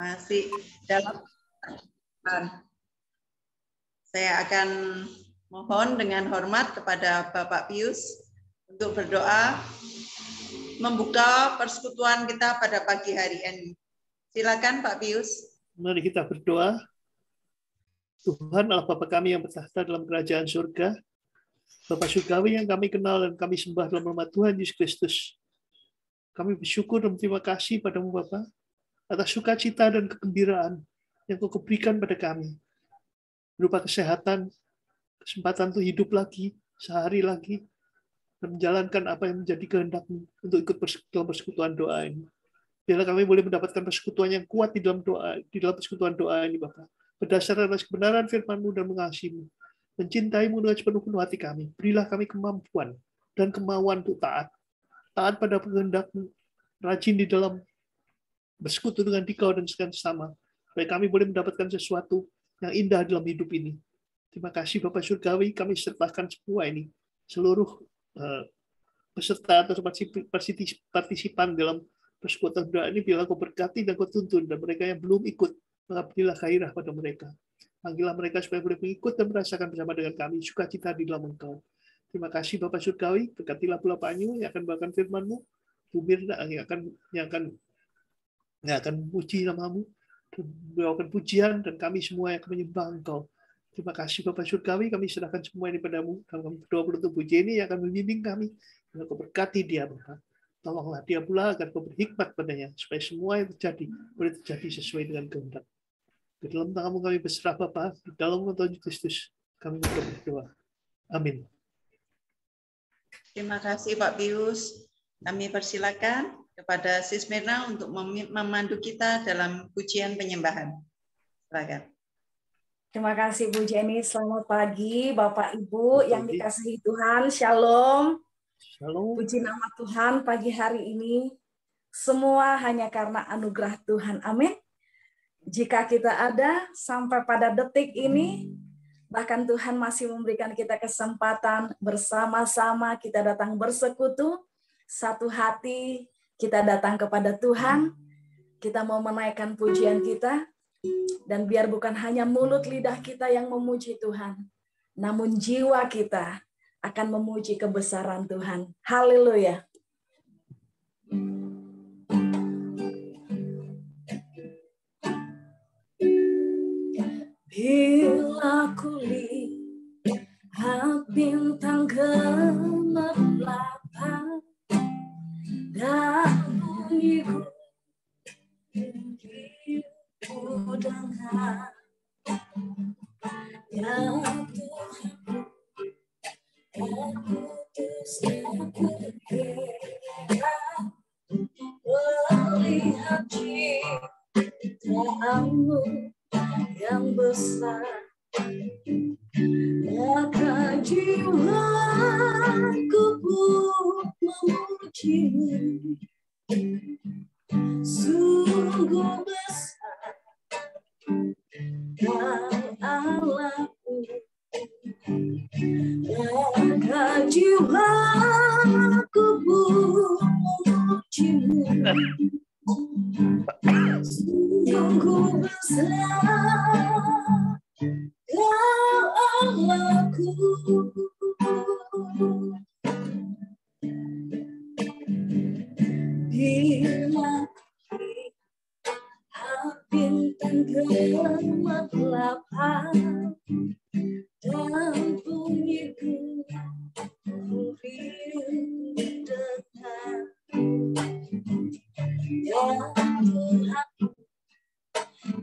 Masih dalam saya akan mohon dengan hormat kepada Bapak Pius untuk berdoa membuka persekutuan kita pada pagi hari ini. Silakan Pak Pius. Mari kita berdoa. Tuhan Allah Bapa kami yang bertahta dalam kerajaan surga, Bapa surgawi yang kami kenal dan kami sembah dalam nama Tuhan Yesus Kristus. Kami bersyukur dan terima kasih padamu Bapa atas sukacita dan kegembiraan yang Kau berikan pada kami, berupa kesehatan, kesempatan untuk hidup lagi, sehari lagi, dan menjalankan apa yang menjadi kehendak-Mu untuk ikut dalam persekutuan doa ini. Biarlah kami boleh mendapatkan persekutuan yang kuat di dalam persekutuan doa ini, Bapak. Berdasarkan atas kebenaran firman-Mu dan mengasihi-Mu, mencintaimu dengan sepenuh hati kami. Berilah kami kemampuan dan kemauan untuk taat pada kehendak-Mu, rajin di dalam bersekutu dengan Dikau dan sesama, supaya kami boleh mendapatkan sesuatu yang indah dalam hidup ini. Terima kasih Bapak Surgawi, kami sertakan semua ini, seluruh peserta atau partisipan dalam persekutuan doa ini, biarlah Kau berkati dan Kau tuntun, dan mereka yang belum ikut, maka berilah gairah pada mereka. Panggillah mereka supaya boleh mengikut dan merasakan bersama dengan kami sukacita di dalam Engkau. Terima kasih Bapak Surgawi, berkatilah pula Pak Anyu yang akan membawakan firman-Mu, Bu Mirna yang akan memuji nama-Mu, membawakan pujian, dan kami semua yang akan menyembah Engkau. Terima kasih Bapak Surgawi, kami serahkan semua ini padamu, dan kami berdoa untuk Bu Jenny yang akan membimbing kami, dan Kau berkati dia Bapak. Tolonglah dia pula agar Kau berhikmat padanya, supaya semua yang terjadi boleh terjadi sesuai dengan kehendak. Di dalam tangan-Mu kami berserah Bapa, di dalam nama Tuhan Kristus kami berdoa. Amin. Terima kasih Pak Pius. Kami persilakan kepada Sis Mirna untuk memandu kita dalam pujian penyembahan. Silakan. Terima kasih Bu Jenny. Selamat pagi Bapak Ibu yang dikasihi Tuhan. Shalom. Shalom. Puji nama Tuhan pagi hari ini. Semua hanya karena anugerah Tuhan. Amin. Jika kita ada sampai pada detik ini, bahkan Tuhan masih memberikan kita kesempatan bersama-sama kita datang bersekutu, satu hati kita datang kepada Tuhan, kita mau menaikkan pujian kita, dan biar bukan hanya mulut lidah kita yang memuji Tuhan, namun jiwa kita akan memuji kebesaran Tuhan. Haleluya. Bila kulihat bintang gemerlapan dan bunyiku dengar, ya Tuhan, putusnya keheran melihat ciptaan-Mu yang besar, maka jiwaku pun memuji-Mu. Sungguh besar Kau Allahku, maka jiwaku pun memuji-Mu. Sungguh besar Kau Allahku. Bila bintang gemerlapan dan bunyiku rindu dengar, ya Tuhan,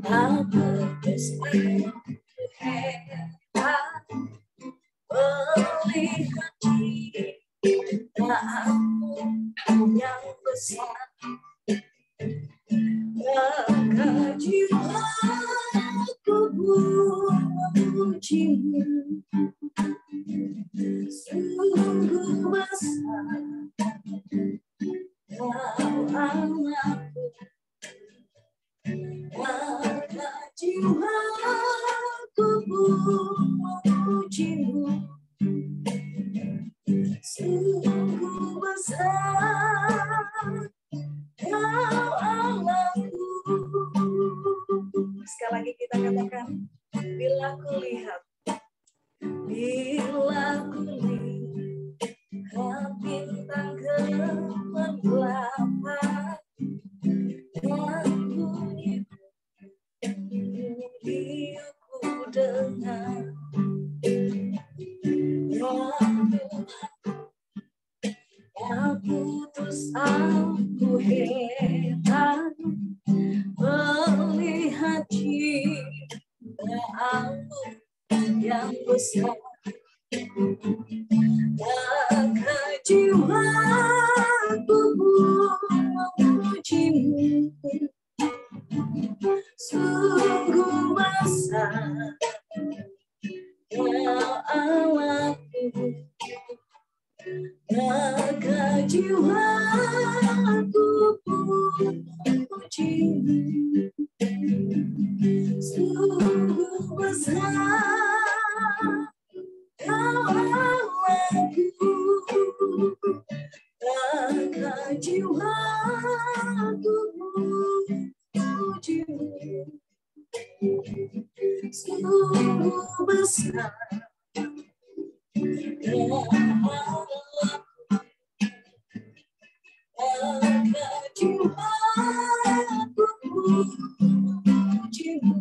aku bersedia melihat ciptaan-Mu yang besar, maka jiwaku pun memuji-Mu. Sungguh besar Kau Allahku, maka jiwaku pun memuji-Mu. Sungguh besar Kau Allahku. Sekali lagi kita katakan, bila ku lihat bintang kegelapan, dan bunyi ku dengar, ya putus aku heran melihat cinta-Mu yang besar. Maka jiwaku memuji-Mu, sungguh besar Ya Allahku. Maka jiwaku memuji-Mu, sungguh besar Ya Allahku. Maka jiwaku memuji-Mu, sungguh besar Ya Allah. Maka jiwaku memuji-Mu,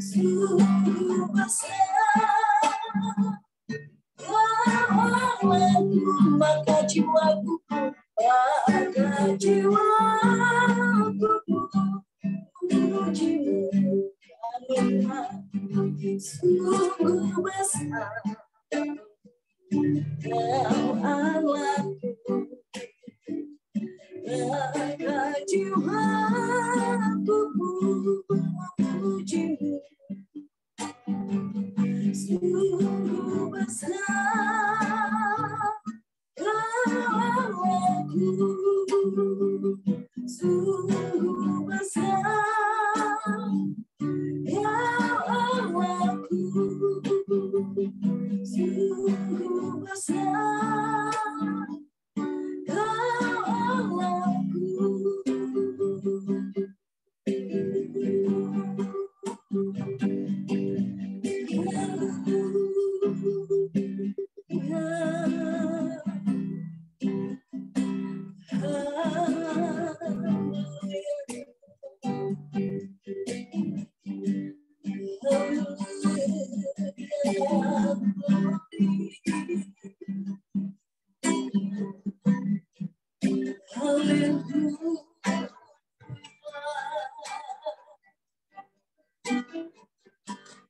sungguh besar Ya Allahku. Maka jiwaku memuji-Mu, sungguh besar Ya Allahku. Maka jiwaku memuji-Mu, sungguh besar Ya Allahku. Sungguh besar Ya Allahku. Sungguh besar Ya Allahku.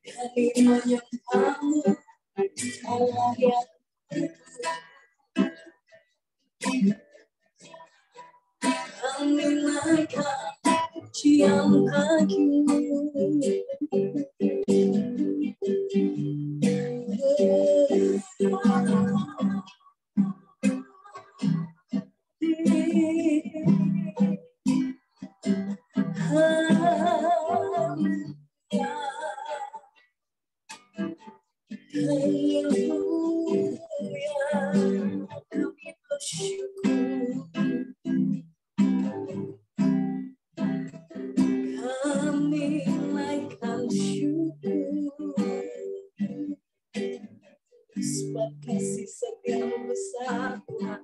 Kami menyembah-Mu, Allah yang kami naikkan siang pagi. Kami bersyukur, kami naikkan syukur, sebab kasih setia-Mu besar Tuhan.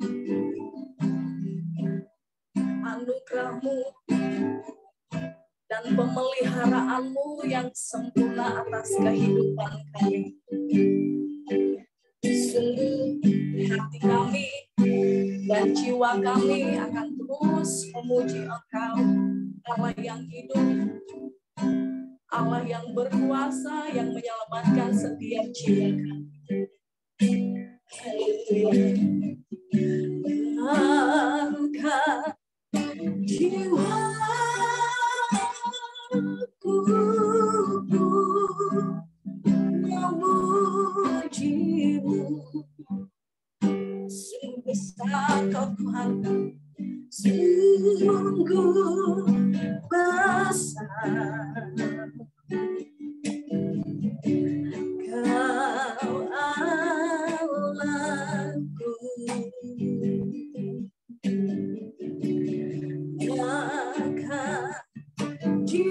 Anugerah-Mu dan pemeliharaan-Mu yang sempurna atas kehidupan kami. Sungguh hati kami dan jiwa kami akan terus memuji Engkau, Allah yang hidup, Allah yang berkuasa, yang menyelamatkan setiap jiwa kami. Haleluya. Angkat jiwaku memuji-Mu, sungguh besar Kau Tuhan, sungguh besar Kau Allahku. Terima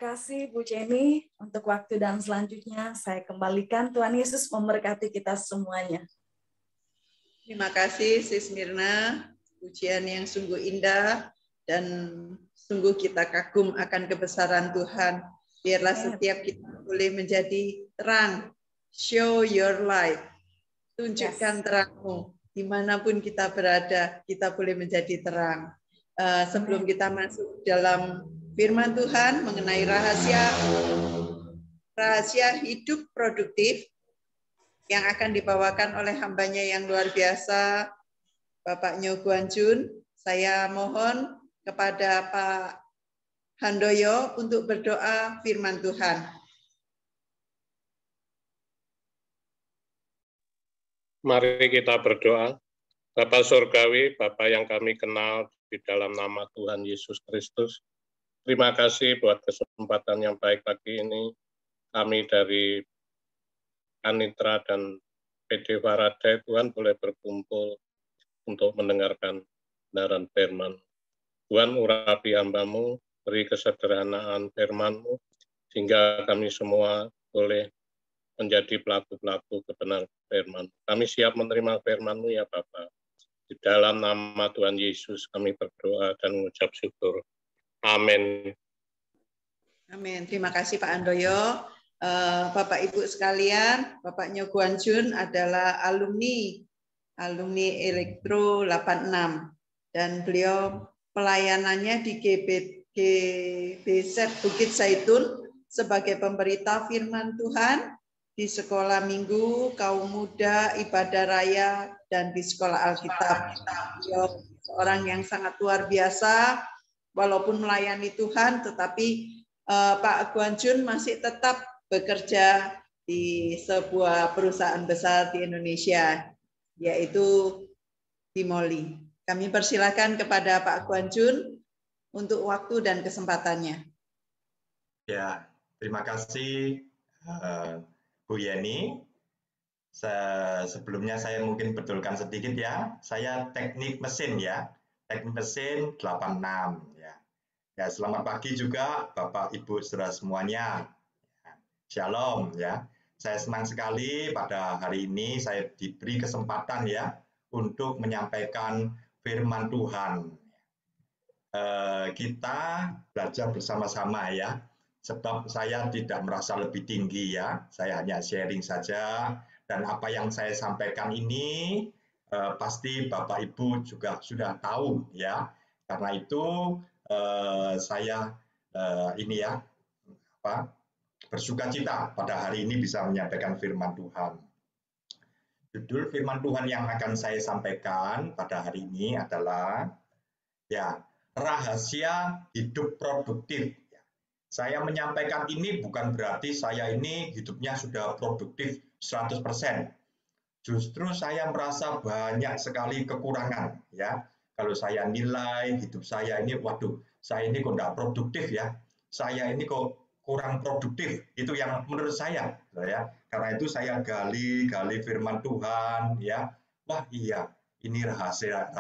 kasih Bu Jenny. Untuk waktu dan selanjutnya saya kembalikan. Tuhan Yesus memberkati kita semuanya. Terima kasih Sis Mirna, pujian yang sungguh indah dan sungguh kita kagum akan kebesaran Tuhan. Biarlah setiap kita boleh menjadi terang. Show your light. Tunjukkan terangmu. Dimanapun kita berada, kita boleh menjadi terang. Sebelum kita masuk dalam firman Tuhan mengenai rahasia hidup produktif yang akan dibawakan oleh hambanya yang luar biasa, Bapak Nyo Guan Jun, saya mohon kepada Pak Handoyo untuk berdoa firman Tuhan. Mari kita berdoa. Bapa Surgawi, Bapa yang kami kenal di dalam nama Tuhan Yesus Kristus, terima kasih buat kesempatan yang baik pagi ini. Kami dari Anitra dan PD Faraday, Tuhan boleh berkumpul untuk mendengarkan kebenaran firman. Tuhan urapi hamba-Mu, beri kesederhanaan firman-Mu, sehingga kami semua boleh menjadi pelaku-pelaku kebenaran firman. Kami siap menerima firman-Mu ya Bapa. Di dalam nama Tuhan Yesus kami berdoa dan mengucap syukur. Amin. Amin. Terima kasih Pak Handoyo. Bapak Ibu sekalian, Bapak Nyo Guan Jun adalah alumni Elektro 86 dan beliau pelayanannya di GBZ Bukit Zaitun sebagai pemberita firman Tuhan di sekolah minggu, kaum muda, ibadah raya, dan di sekolah Alkitab. Beliau seorang yang sangat luar biasa, walaupun melayani Tuhan, tetapi Pak Guan Jun masih tetap bekerja di sebuah perusahaan besar di Indonesia, yaitu Timoli. Kami persilakan kepada Pak Guan Jun untuk waktu dan kesempatannya. Ya, terima kasih Bu Yeni. Sebelumnya saya mungkin betulkan sedikit ya. Saya teknik mesin ya. Teknik mesin 86 ya. Ya, selamat pagi juga Bapak Ibu Saudara semuanya. Shalom ya. Saya senang sekali pada hari ini saya diberi kesempatan ya untuk menyampaikan firman Tuhan. Kita belajar bersama-sama ya. Sebab saya tidak merasa lebih tinggi ya, saya hanya sharing saja, dan apa yang saya sampaikan ini pasti Bapak Ibu juga sudah tahu ya. Karena itu saya ini ya bersukacita pada hari ini bisa menyampaikan firman Tuhan. Judul firman Tuhan yang akan saya sampaikan pada hari ini adalah ya rahasia hidup produktif. Saya menyampaikan ini bukan berarti saya ini hidupnya sudah produktif 100%. Justru saya merasa banyak sekali kekurangan ya. Kalau saya nilai hidup saya ini, waduh, saya ini kok enggak produktif ya. Saya ini kok kurang produktif. Itu yang menurut saya ya. Karena itu saya gali firman Tuhan ya. Wah, iya. Ini rahasia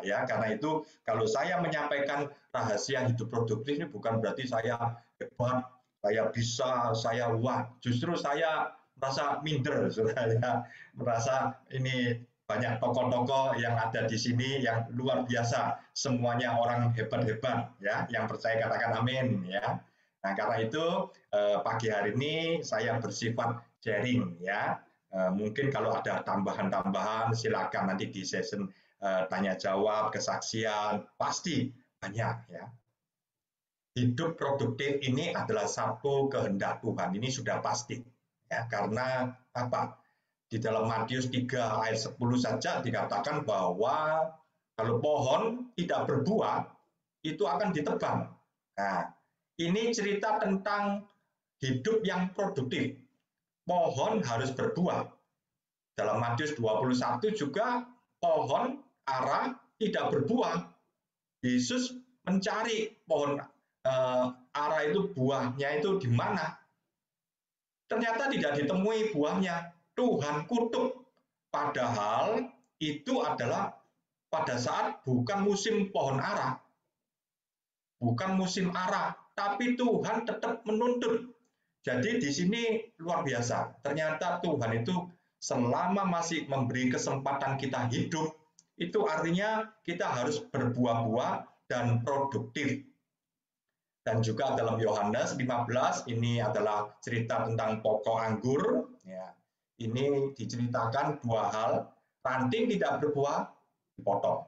ya. Karena itu kalau saya menyampaikan rahasia hidup produktif ini bukan berarti saya hebat, saya bisa, saya wah. Justru saya merasa minder, saudara. Merasa ini banyak tokoh-tokoh yang ada di sini yang luar biasa. Semuanya orang hebat-hebat ya. Yang percaya katakan amin ya. Nah, karena itu pagi hari ini saya bersifat sharing ya. Mungkin kalau ada tambahan-tambahan silakan nanti di session tanya jawab, kesaksian, pasti banyak ya. Hidup produktif ini adalah satu kehendak Tuhan, ini sudah pasti. Ya, karena apa? Di dalam Matius 3 ayat 10 saja dikatakan bahwa kalau pohon tidak berbuah, itu akan ditebang. Nah, ini cerita tentang hidup yang produktif. Pohon harus berbuah. Dalam Matius 21 juga pohon ara tidak berbuah. Yesus mencari pohon ara itu, buahnya itu di mana. Ternyata tidak ditemui buahnya. Tuhan kutuk. Padahal itu adalah pada saat bukan musim pohon ara. Bukan musim ara, tapi Tuhan tetap menuntut. Jadi di sini luar biasa. Ternyata Tuhan itu selama masih memberi kesempatan kita hidup, itu artinya kita harus berbuah-buah dan produktif. Dan juga dalam Yohanes 15, ini adalah cerita tentang pokok anggur. Ya, ini diceritakan dua hal. Ranting tidak berbuah, dipotong.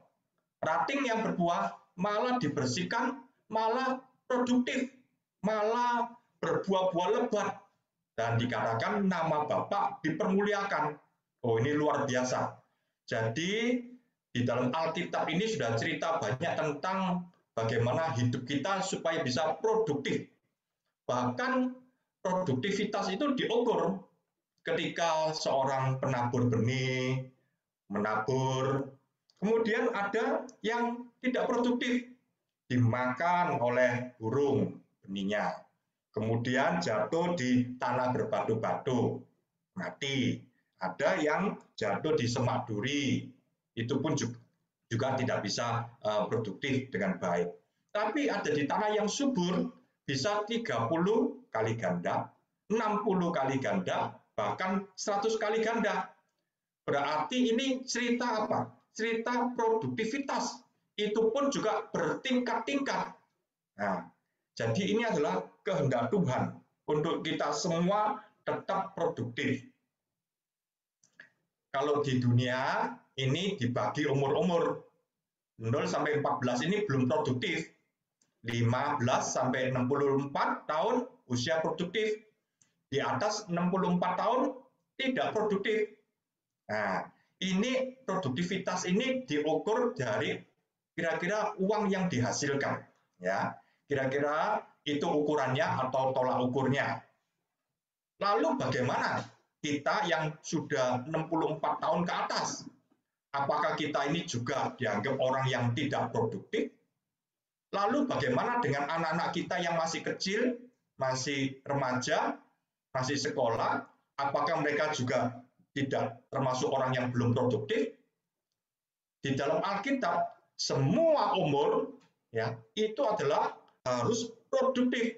Ranting yang berbuah malah dibersihkan, malah produktif, malah berbuah-buah lebat. Dan dikatakan nama Bapa dipermuliakan. Oh, ini luar biasa. Jadi di dalam Alkitab ini sudah cerita banyak tentang bagaimana hidup kita supaya bisa produktif. Bahkan produktivitas itu diukur ketika seorang penabur benih, menabur. Kemudian ada yang tidak produktif, dimakan oleh burung benihnya. Kemudian jatuh di tanah berbatu-batu, mati. Ada yang jatuh di semak duri, itu pun juga tidak bisa produktif dengan baik. Tapi ada di tanah yang subur, bisa 30 kali ganda, 60 kali ganda, bahkan 100 kali ganda. Berarti ini cerita apa? Cerita produktivitas. Itu pun juga bertingkat-tingkat. Nah, jadi ini adalah kehendak Tuhan untuk kita semua tetap produktif. Kalau di dunia ini dibagi umur-umur. 0 sampai 14 ini belum produktif. 15 sampai 64 tahun usia produktif. Di atas 64 tahun tidak produktif. Nah, ini produktivitas ini diukur dari kira-kira uang yang dihasilkan, ya. Kira-kira itu ukurannya atau tolak ukurnya. Lalu bagaimana kita yang sudah 64 tahun ke atas? Apakah kita ini juga dianggap orang yang tidak produktif? Lalu bagaimana dengan anak-anak kita yang masih kecil, masih remaja, masih sekolah? Apakah mereka juga tidak termasuk orang yang belum produktif? Di dalam Alkitab, semua umur ya itu adalah harus produktif,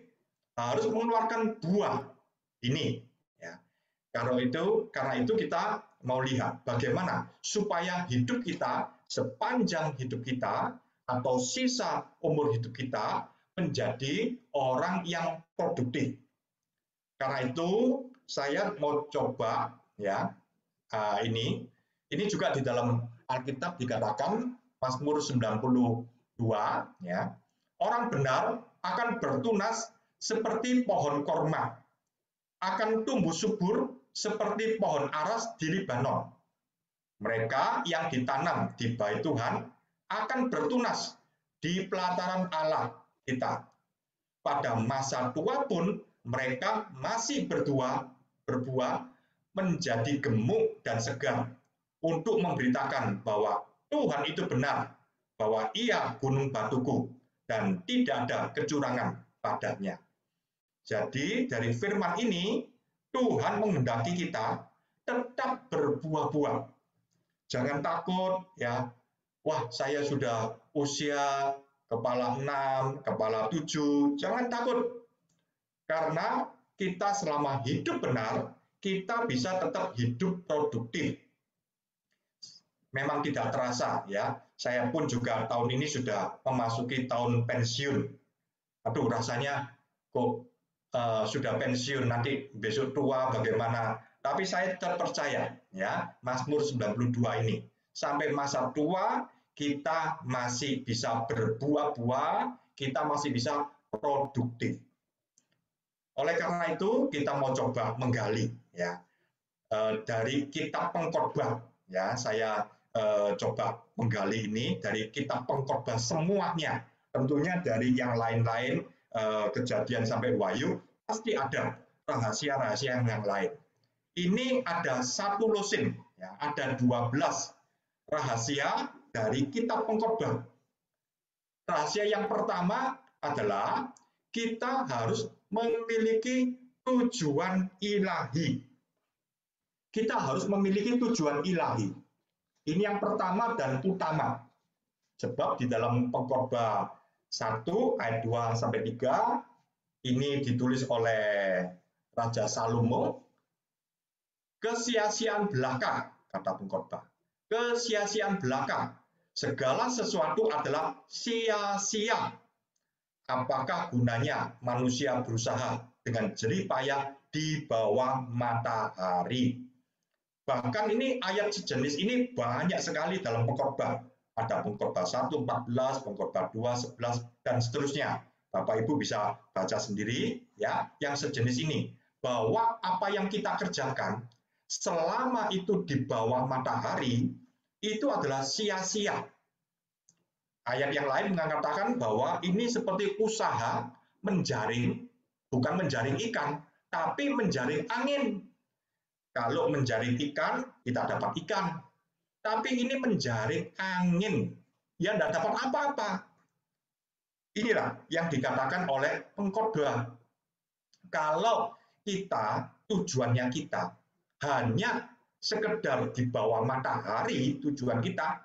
harus mengeluarkan buah. Ini ya. Karena itu kita mau lihat bagaimana supaya hidup kita, sepanjang hidup kita atau sisa umur hidup kita menjadi orang yang produktif. Karena itu saya mau coba ya ini juga di dalam Alkitab dikatakan Mazmur 92 ya. Orang benar akan bertunas seperti pohon korma, akan tumbuh subur seperti pohon aras di Libanon. Mereka yang ditanam di bait Tuhan akan bertunas di pelataran Allah kita. Pada masa tua pun mereka masih berbuah menjadi gemuk dan segar untuk memberitakan bahwa Tuhan itu benar, bahwa Ia gunung batuku dan tidak ada kecurangan padanya. Jadi dari firman ini Tuhan menghendaki kita tetap berbuah-buah. Jangan takut ya. Wah, saya sudah usia kepala 6, kepala 7. Jangan takut. Karena kita selama hidup benar, kita bisa tetap hidup produktif. Memang tidak terasa ya. Saya pun juga tahun ini sudah memasuki tahun pensiun. Aduh, rasanya kok sudah pensiun, nanti besok tua bagaimana. Tapi saya tetap percaya ya, Mazmur 92 ini. sampai masa tua kita masih bisa berbuah-buah, kita masih bisa produktif. Oleh karena itu kita mau coba menggali ya dari kitab Pengkhotbah ya, saya coba menggali ini dari kitab Pengkhotbah semuanya. Tentunya dari yang lain-lain Kejadian sampai Wahyu pasti ada rahasia-rahasia yang lain. Ini ada satu lusin ya, ada 12 rahasia dari kitab Pengkhotbah. Rahasia yang pertama adalah kita harus memiliki tujuan ilahi. Kita harus memiliki tujuan ilahi. Ini yang pertama dan utama. Sebab di dalam Pengkhotbah 1 ayat 2 sampai 3 ini ditulis oleh Raja Salomo. Kesia-siaan belaka, kata Pengkhotbah. Kesia-siaan belaka. Segala sesuatu adalah sia-sia. Apakah gunanya manusia berusaha dengan jerih payah di bawah matahari? Bahkan ini ayat sejenis ini banyak sekali dalam Pengkhotbah. Ada Pengkhotbah 1, 14, Pengkhotbah 2, 11, dan seterusnya. Bapak Ibu bisa baca sendiri ya, yang sejenis ini. Bahwa apa yang kita kerjakan selama itu di bawah matahari itu adalah sia-sia. Ayat yang lain mengatakan bahwa ini seperti usaha menjaring, bukan menjaring ikan, tapi menjaring angin. Kalau menjaring ikan, kita dapat ikan. Tapi ini menjaring angin, ya tidak dapat apa-apa. Inilah yang dikatakan oleh Pengkhotbah. Kalau kita, tujuannya kita, hanya sekedar di bawah matahari, tujuan kita,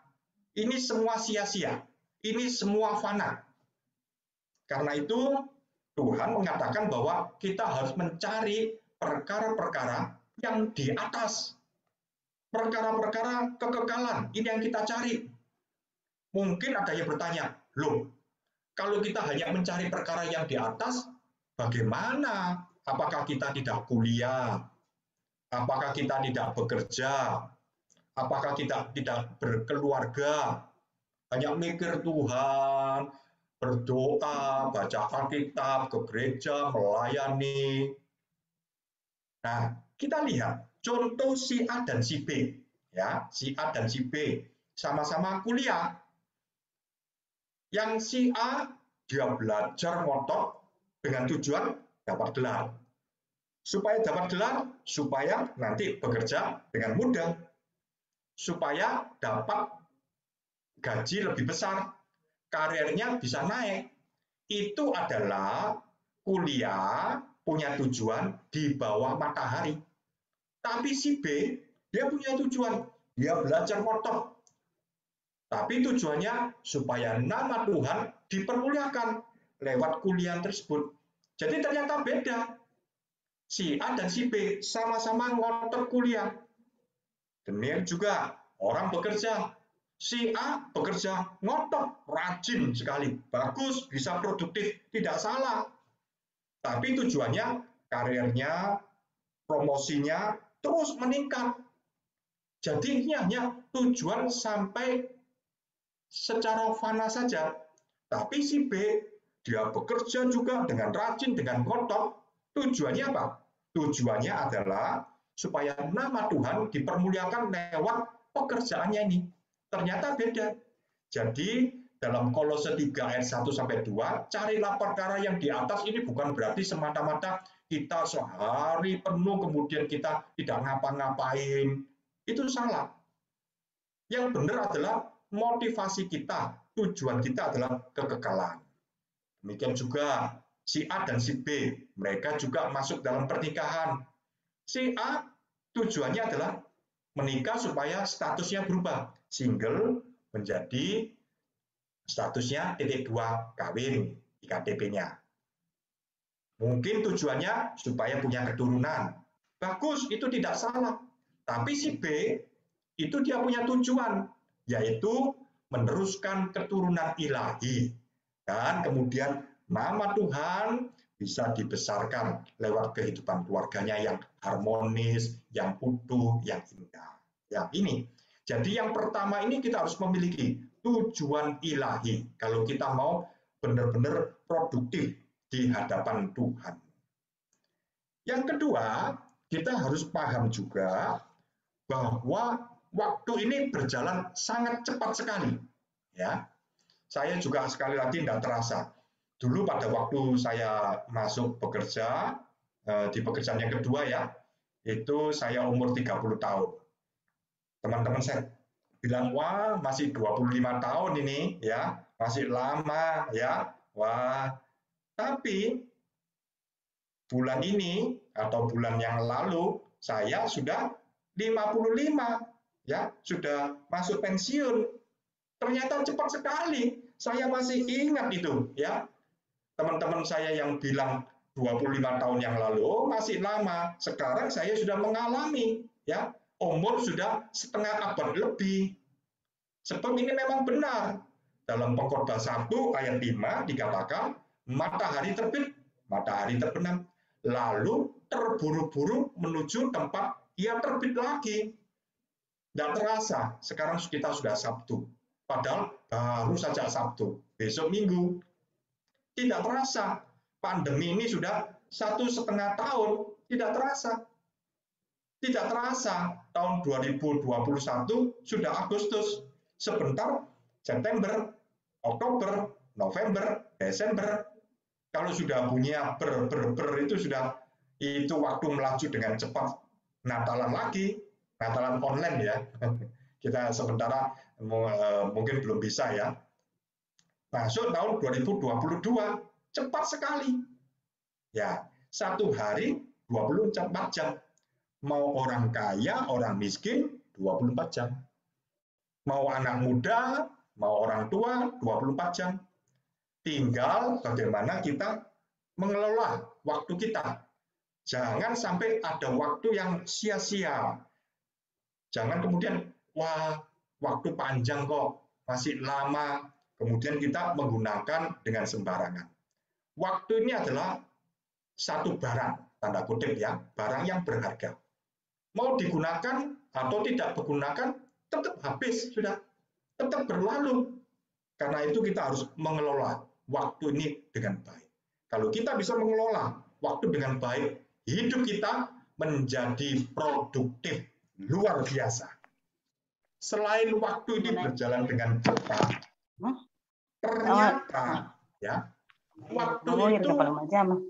ini semua sia-sia. Ini semua fana. Karena itu, Tuhan mengatakan bahwa kita harus mencari perkara-perkara yang di atas. Perkara-perkara kekekalan, ini yang kita cari. Mungkin ada yang bertanya, loh, kalau kita hanya mencari perkara yang di atas, bagaimana? Apakah kita tidak kuliah? Apakah kita tidak bekerja? Apakah kita tidak berkeluarga? Hanya mikir Tuhan, berdoa, baca Alkitab, ke gereja, melayani. Nah, kita lihat contoh si A dan si B, ya, si A dan si B sama-sama kuliah. Yang si A dia belajar ngotot dengan tujuan dapat gelar. Supaya dapat gelar, supaya nanti bekerja dengan mudah. Supaya dapat gaji lebih besar, karirnya bisa naik. Itu adalah kuliah punya tujuan di bawah matahari. Tapi si B, dia punya tujuan, dia belajar ngotot. Tapi tujuannya supaya nama Tuhan dipermuliakan lewat kuliah tersebut. Jadi ternyata beda. Si A dan si B sama-sama ngotot kuliah. Demikian juga orang bekerja. Si A bekerja ngotot, rajin sekali, bagus, bisa produktif, tidak salah. Tapi tujuannya, karirnya, promosinya terus meningkat. Jadi ini hanya tujuan sampai secara fana saja. Tapi si B, dia bekerja juga dengan rajin, dengan ngotot. Tujuannya apa? Tujuannya adalah supaya nama Tuhan dipermuliakan lewat pekerjaannya ini. Ternyata beda. Jadi dalam Kolose 3 ayat 1-2, carilah perkara yang di atas. Ini bukan berarti semata-mata kita sehari penuh kemudian kita tidak ngapa-ngapain. Itu salah. Yang benar adalah motivasi kita, tujuan kita adalah kekekalan. Demikian juga si A dan si B, mereka juga masuk dalam pernikahan. Si A tujuannya adalah menikah supaya statusnya berubah. Single menjadi statusnya .2 kawin di KTP-nya. Mungkin tujuannya supaya punya keturunan. Bagus, itu tidak salah. Tapi si B itu dia punya tujuan, yaitu meneruskan keturunan ilahi. Dan kemudian nama Tuhan bisa dibesarkan lewat kehidupan keluarganya yang harmonis, yang utuh, yang indah. Ya, ini. Jadi yang pertama ini kita harus memiliki tujuan ilahi kalau kita mau benar-benar produktif di hadapan Tuhan. Yang kedua, kita harus paham juga bahwa waktu ini berjalan sangat cepat sekali. Ya, saya juga sekali lagi tidak terasa. Dulu pada waktu saya masuk bekerja, di pekerjaan yang kedua ya, itu saya umur 30 tahun. Teman-teman saya bilang, wah masih 25 tahun ini ya, masih lama ya. Wah, tapi bulan ini atau bulan yang lalu saya sudah 55 ya, sudah masuk pensiun. Ternyata cepat sekali. Saya masih ingat itu ya. Teman-teman saya yang bilang 25 tahun yang lalu, oh masih lama. Sekarang saya sudah mengalami ya, umur sudah setengah abad lebih. Sebab ini memang benar. Dalam Pengkhotbah 1 ayat 5 dikatakan, matahari terbit, matahari terbenam, lalu terburu-buru menuju tempat ia terbit lagi. Tidak terasa, sekarang kita sudah Sabtu. Padahal baru saja Sabtu, besok Minggu. Tidak terasa, pandemi ini sudah 1,5 tahun, tidak terasa. Tidak terasa, tahun 2021 sudah Agustus. Sebentar, September, Oktober, November, Desember. Kalau sudah bunyinya ber itu sudah, itu waktu melaju dengan cepat. Natalan lagi, Natalan online ya. Kita sementara mungkin belum bisa ya. Masuk tahun 2022, cepat sekali. Ya, satu hari 24 jam. Mau orang kaya, orang miskin, 24 jam. Mau anak muda, mau orang tua, 24 jam. Tinggal bagaimana kita mengelola waktu kita. Jangan sampai ada waktu yang sia-sia. Jangan kemudian, wah, waktu panjang kok, masih lama, kemudian kita menggunakan dengan sembarangan. Waktu ini adalah satu barang, tanda kutip ya, barang yang berharga. Mau digunakan atau tidak digunakan, tetap habis, sudah tetap berlalu. Karena itu kita harus mengelola waktu ini dengan baik. Kalau kita bisa mengelola waktu dengan baik, hidup kita menjadi produktif luar biasa. Selain waktu ini berjalan dengan cepat, ternyata ya waktu itu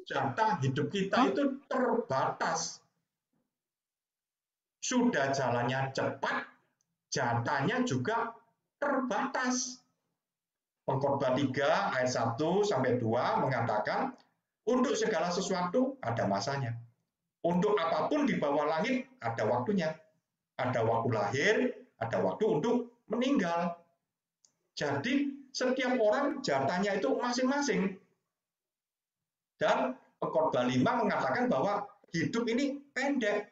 jatah hidup kita itu terbatas. Sudah jalannya cepat, jatahnya juga terbatas. Pengkhotbah 3 ayat 1 sampai 2 mengatakan, untuk segala sesuatu ada masanya. Untuk apapun di bawah langit ada waktunya. Ada waktu lahir, ada waktu untuk meninggal. Jadi setiap orang jatahnya itu masing-masing. Dan Pengkhotbah 5 mengatakan bahwa hidup ini pendek.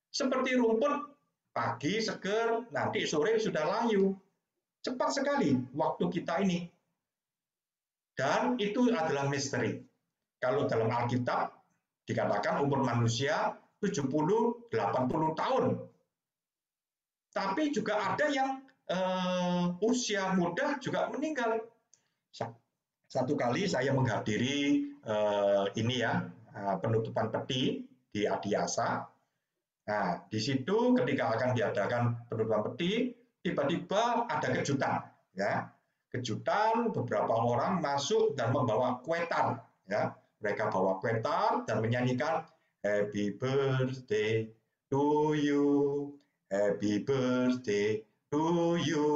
Seperti rumput, pagi seger, nanti sore sudah layu. Cepat sekali waktu kita ini. Dan itu adalah misteri. Kalau dalam Alkitab dikatakan umur manusia 70-80 tahun. Tapi juga ada yang usia muda juga meninggal. Satu kali saya menghadiri ini ya, penutupan peti di Adiasa. Nah, di situ ketika akan diadakan penutupan peti, tiba-tiba ada kejutan, ya. Kejutan, beberapa orang masuk dan membawa kuetar, ya. Mereka bawa kuetar dan menyanyikan Happy Birthday to you, Happy Birthday to you,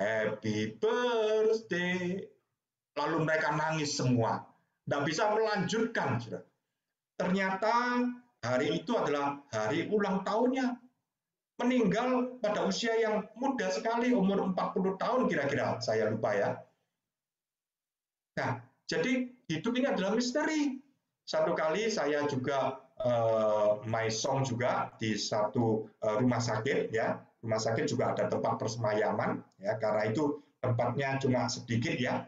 Happy Birthday. Lalu mereka nangis semua, tidak bisa melanjutkan, sudah. Ternyata hari itu adalah hari ulang tahunnya. Meninggal pada usia yang muda sekali, umur 40 tahun kira-kira, saya lupa ya. Nah, jadi hidup ini adalah misteri. Satu kali saya juga maisong juga di satu rumah sakit ya. Rumah sakit juga ada tempat persemayaman ya, karena itu tempatnya cuma sedikit ya.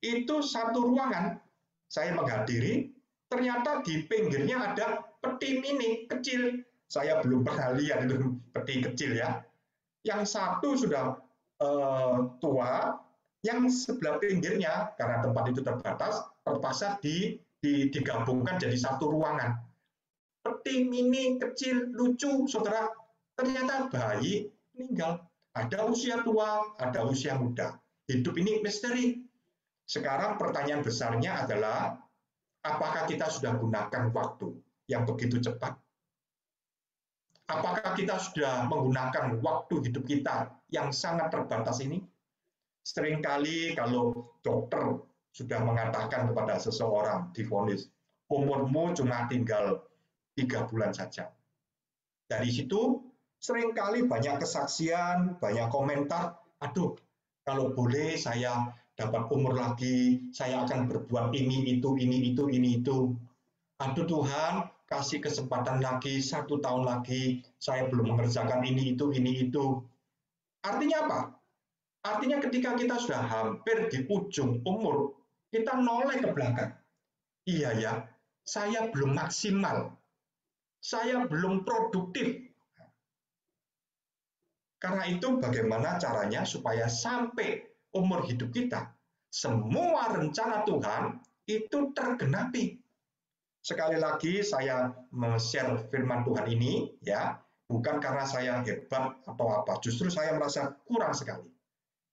Itu satu ruangan saya menghadiri, ternyata di pinggirnya ada peti mini kecil. Saya belum pernah lihat itu peti kecil ya. Yang satu sudah tua, yang sebelah pinggirnya karena tempat itu terbatas terpaksa digabungkan jadi satu ruangan. Peti mini kecil lucu, saudara. Ternyata bayi meninggal. Ada usia tua, ada usia muda. Hidup ini misteri. Sekarang pertanyaan besarnya adalah, apakah kita sudah gunakan waktu yang begitu cepat? Apakah kita sudah menggunakan waktu hidup kita yang sangat terbatas ini? Seringkali kalau dokter sudah mengatakan kepada seseorang, divonis, umurmu cuma tinggal 3 bulan saja. Dari situ seringkali banyak kesaksian, banyak komentar, aduh, kalau boleh saya dapat umur lagi, saya akan berbuat ini, itu. Aduh Tuhan, kasih kesempatan lagi, 1 tahun lagi, saya belum mengerjakan ini, itu. Artinya apa? Artinya ketika kita sudah hampir di ujung umur, kita noleh ke belakang. Iya ya, saya belum maksimal. Saya belum produktif. Karena itu bagaimana caranya supaya sampai umur hidup kita, semua rencana Tuhan itu tergenapi. Sekali lagi saya share firman Tuhan ini, ya, bukan karena saya hebat atau apa, justru saya merasa kurang sekali.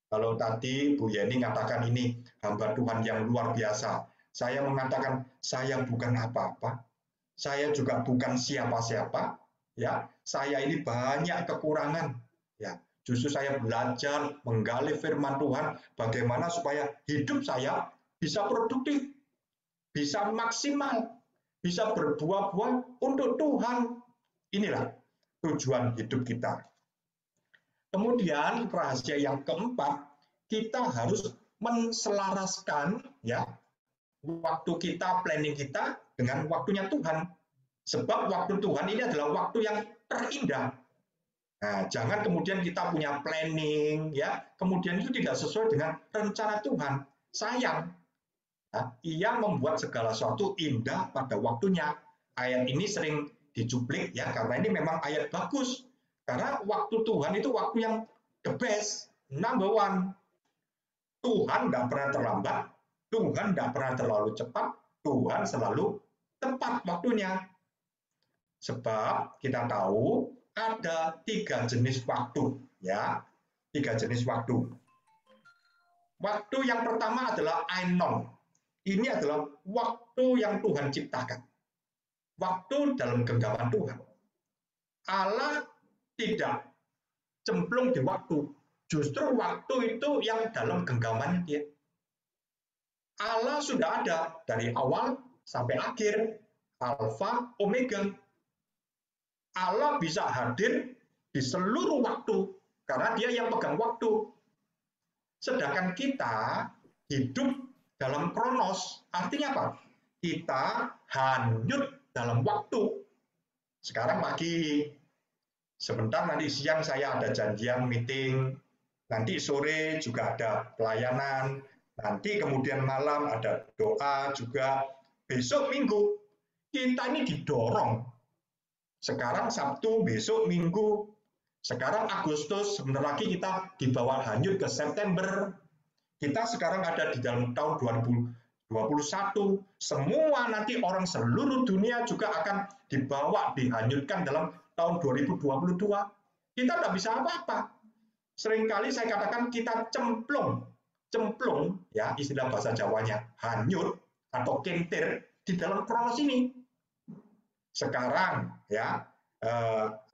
Kalau tadi Bu Yeni mengatakan ini hamba Tuhan yang luar biasa, saya mengatakan saya bukan apa-apa, saya juga bukan siapa-siapa, ya, saya ini banyak kekurangan. Ya, justru saya belajar menggali firman Tuhan bagaimana supaya hidup saya bisa produktif, bisa maksimal, bisa berbuah-buah untuk Tuhan. Inilah tujuan hidup kita. Kemudian rahasia yang keempat, kita harus menselaraskan ya waktu kita, planning kita dengan waktunya Tuhan. Sebab waktu Tuhan ini adalah waktu yang terindah. Nah, jangan kemudian kita punya planning, ya, kemudian itu tidak sesuai dengan rencana Tuhan. Sayang, ya, Ia membuat segala sesuatu indah pada waktunya. Ayat ini sering dicuplik, ya, karena ini memang ayat bagus. Karena waktu Tuhan itu waktu yang the best, number one. Tuhan tidak pernah terlambat, Tuhan tidak pernah terlalu cepat, Tuhan selalu tepat waktunya. Sebab kita tahu ada 3 jenis waktu, ya, 3 jenis waktu. Waktu yang pertama adalah ainon. Ini adalah waktu yang Tuhan ciptakan. Waktu dalam genggaman Tuhan. Allah tidak cemplung di waktu. Justru waktu itu yang dalam genggamannya dia. Allah sudah ada dari awal sampai akhir, alfa, omega. Allah bisa hadir di seluruh waktu, karena dia yang pegang waktu. Sedangkan kita hidup dalam kronos, artinya apa? Kita hanyut dalam waktu. Sekarang pagi, sebentar nanti siang saya ada janjian meeting, nanti sore juga ada pelayanan, nanti kemudian malam ada doa juga, besok Minggu. Kita ini didorong. Sekarang Sabtu, besok Minggu, sekarang Agustus, sebentar lagi kita dibawa hanyut ke September. Kita sekarang ada di dalam tahun 2021, semua nanti orang seluruh dunia juga akan dibawa, dihanyutkan dalam tahun 2022. Kita tidak bisa apa-apa. Seringkali saya katakan kita cemplung, ya istilah bahasa Jawanya, hanyut atau kentir di dalam kronos ini. Sekarang ya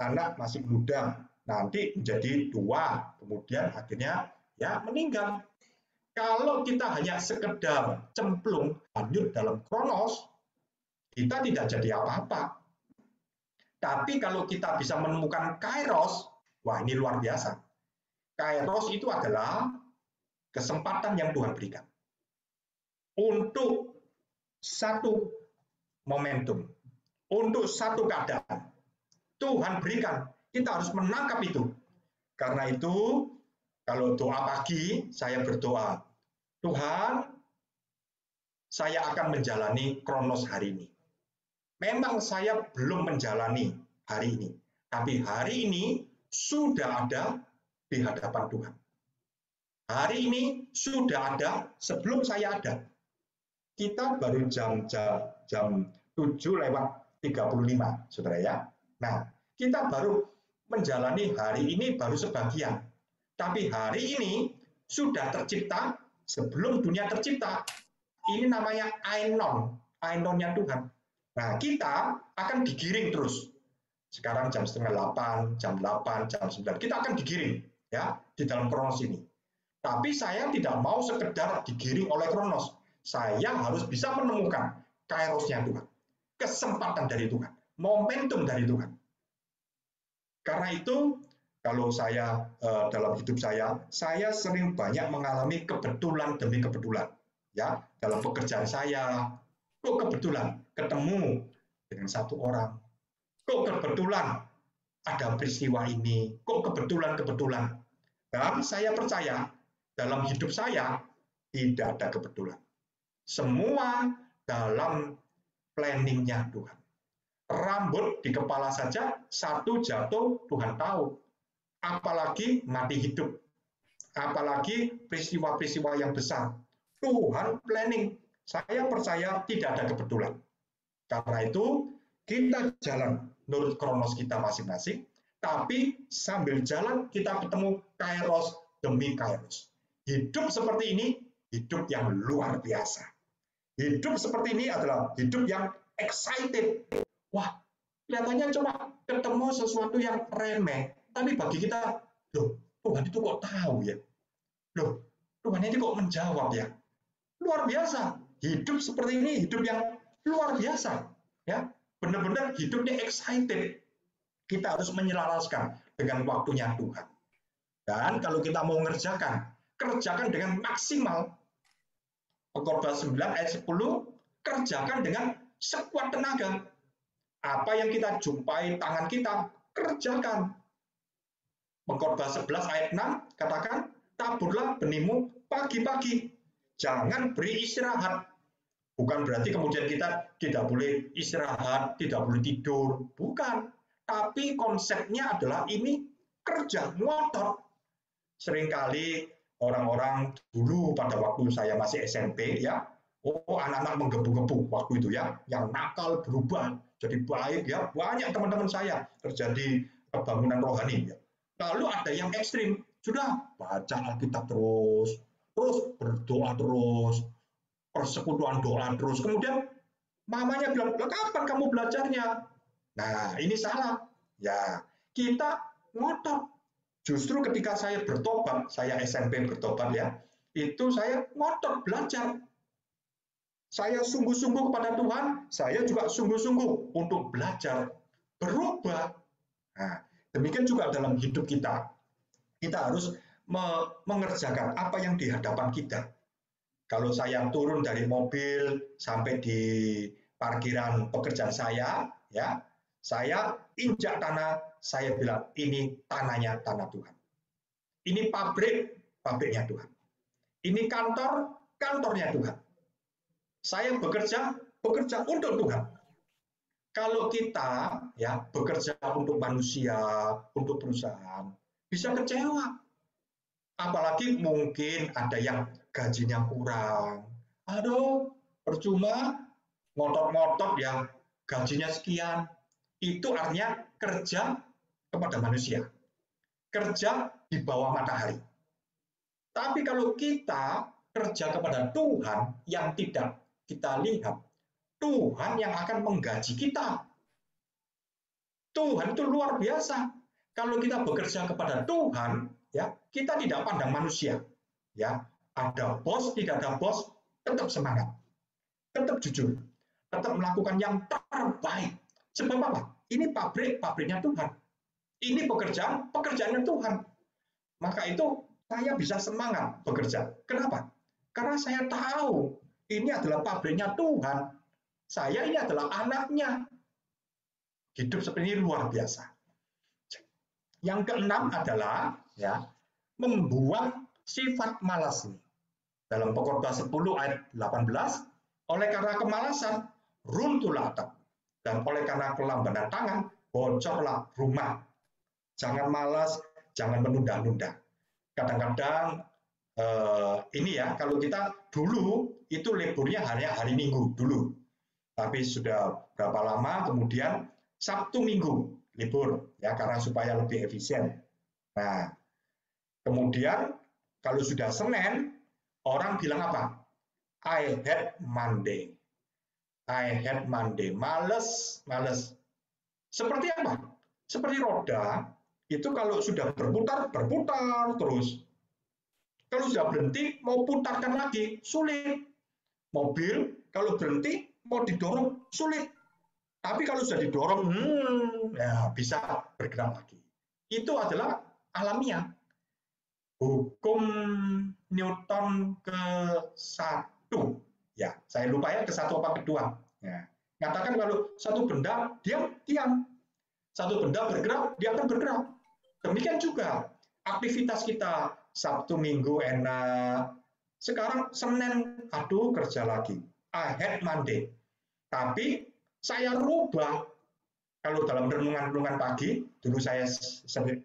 anak masih muda, nanti menjadi tua, kemudian akhirnya ya meninggal. Kalau kita hanya sekedar cemplung hanyut dalam kronos, kita tidak jadi apa-apa. Tapi kalau kita bisa menemukan kairos, wah ini luar biasa. Kairos itu adalah kesempatan yang Tuhan berikan untuk satu momentum, untuk satu keadaan. Tuhan berikan, kita harus menangkap itu. Karena itu, kalau doa pagi, saya berdoa, Tuhan, saya akan menjalani kronos hari ini. Memang saya belum menjalani hari ini, tapi hari ini sudah ada di hadapan Tuhan. Hari ini sudah ada sebelum saya ada. Kita baru jam 7:35, saudara ya. Nah, kita baru menjalani hari ini baru sebagian. Tapi hari ini sudah tercipta sebelum dunia tercipta. Ini namanya Ainon, Ainonnya Tuhan. Nah, kita akan digiring terus. Sekarang jam 7:30, jam 8, jam 9. Kita akan digiring ya di dalam Kronos ini. Tapi saya tidak mau sekedar digiring oleh Kronos. Saya harus bisa menemukan kairosnya Tuhan. Kesempatan dari Tuhan. Momentum dari Tuhan. Karena itu, kalau saya dalam hidup saya sering banyak mengalami kebetulan demi kebetulan. Ya, dalam pekerjaan saya, kok kebetulan ketemu dengan satu orang. Kok kebetulan ada peristiwa ini. Kok kebetulan. Dan saya percaya, dalam hidup saya tidak ada kebetulan. Semua dalam planning-nya Tuhan. Rambut di kepala saja satu jatuh Tuhan tahu. Apalagi mati hidup. Apalagi peristiwa-peristiwa yang besar. Tuhan planning. Saya percaya tidak ada kebetulan. Karena itu kita jalan menurut kronos kita masing-masing. Tapi sambil jalan kita ketemu kairos demi kairos. Hidup seperti ini, hidup yang luar biasa. Hidup seperti ini adalah hidup yang excited. Wah, kelihatannya cuma ketemu sesuatu yang remeh. Tapi bagi kita, loh, Tuhan itu kok tahu ya? Loh, Tuhan ini kok menjawab ya? Luar biasa. Hidup seperti ini, hidup yang luar biasa. Ya, benar-benar hidupnya excited. Kita harus menyelaraskan dengan waktunya Tuhan. Dan kalau kita mau kerjakan dengan maksimal. Pengkhotbah 9 ayat 10, kerjakan dengan sekuat tenaga. Apa yang kita jumpai tangan kita, kerjakan. Pengkhotbah 11 ayat 6, katakan, taburlah benihmu pagi-pagi. Jangan beri istirahat. Bukan berarti kemudian kita tidak boleh istirahat, tidak boleh tidur. Bukan. Tapi konsepnya adalah ini kerja, ngotot. Seringkali orang-orang dulu pada waktu saya masih SMP ya, anak-anak menggebu-gebu waktu itu ya, yang nakal berubah jadi baik ya, banyak teman-teman saya terjadi kebangunan rohani ya. Lalu ada yang ekstrim, sudah baca Alkitab terus berdoa terus, persekutuan doa terus, kemudian mamanya bilang, kapan kamu belajarnya? Nah, ini salah. Ya, kita ngotot. Justru ketika saya bertobat, saya SMP bertobat ya, itu saya ngotot belajar. Saya sungguh-sungguh kepada Tuhan, saya juga sungguh-sungguh untuk belajar, berubah. Nah, demikian juga dalam hidup kita. Kita harus mengerjakan apa yang di hadapan kita. Kalau saya turun dari mobil sampai di parkiran pekerjaan saya, ya, saya injak tanah, saya bilang ini tanahnya tanah Tuhan. Ini pabriknya Tuhan. Ini kantornya Tuhan. Saya bekerja untuk Tuhan. Kalau kita ya bekerja untuk manusia, untuk perusahaan, bisa kecewa. Apalagi mungkin ada yang gajinya kurang. Aduh, percuma ngotot-ngotot yang gajinya sekian. Itu artinya kerja kepada manusia. Kerja di bawah matahari. Tapi kalau kita kerja kepada Tuhan yang tidak kita lihat, Tuhan yang akan menggaji kita. Tuhan itu luar biasa. Kalau kita bekerja kepada Tuhan, ya, kita tidak pandang manusia. Ya, ada bos, tidak ada bos, tetap semangat. Tetap jujur. Tetap melakukan yang terbaik. Sebab apa? Ini pabriknya Tuhan. Ini pekerjaannya Tuhan. Maka itu saya bisa semangat bekerja. Kenapa? Karena saya tahu ini adalah pabriknya Tuhan. Saya ini adalah anaknya. Hidup seperti ini luar biasa. Yang keenam adalah ya, membuang sifat malas ini. Dalam Pengkhotbah 10 ayat 18, oleh karena kemalasan runtuhlah atap, dan oleh karena kelambanan tangan bocorlah rumah. Jangan malas, jangan menunda-nunda. kadang-kadang ini ya, kalau kita dulu itu liburnya hanya hari Minggu dulu, tapi sudah berapa lama kemudian Sabtu Minggu libur ya, karena supaya lebih efisien. Nah, kemudian kalau sudah Senin, orang bilang apa? I hate Monday. I hate Monday. Males, males. Seperti apa? Seperti roda, itu kalau sudah berputar, berputar terus. Kalau sudah berhenti, mau putarkan lagi, sulit. Mobil, kalau berhenti, mau didorong, sulit. Tapi kalau sudah didorong, ya bisa bergerak lagi. Itu adalah alamiah. Hukum Newton ke-1. Ya, saya lupa ya ke-1 apa kedua. Ya. Katakan kalau satu benda diam. Satu benda bergerak, dia akan bergerak. Demikian juga aktivitas kita Sabtu Minggu enak. Sekarang Senin, aduh kerja lagi. I hate Monday. Tapi saya rubah. Kalau dalam renungan-renungan pagi, dulu saya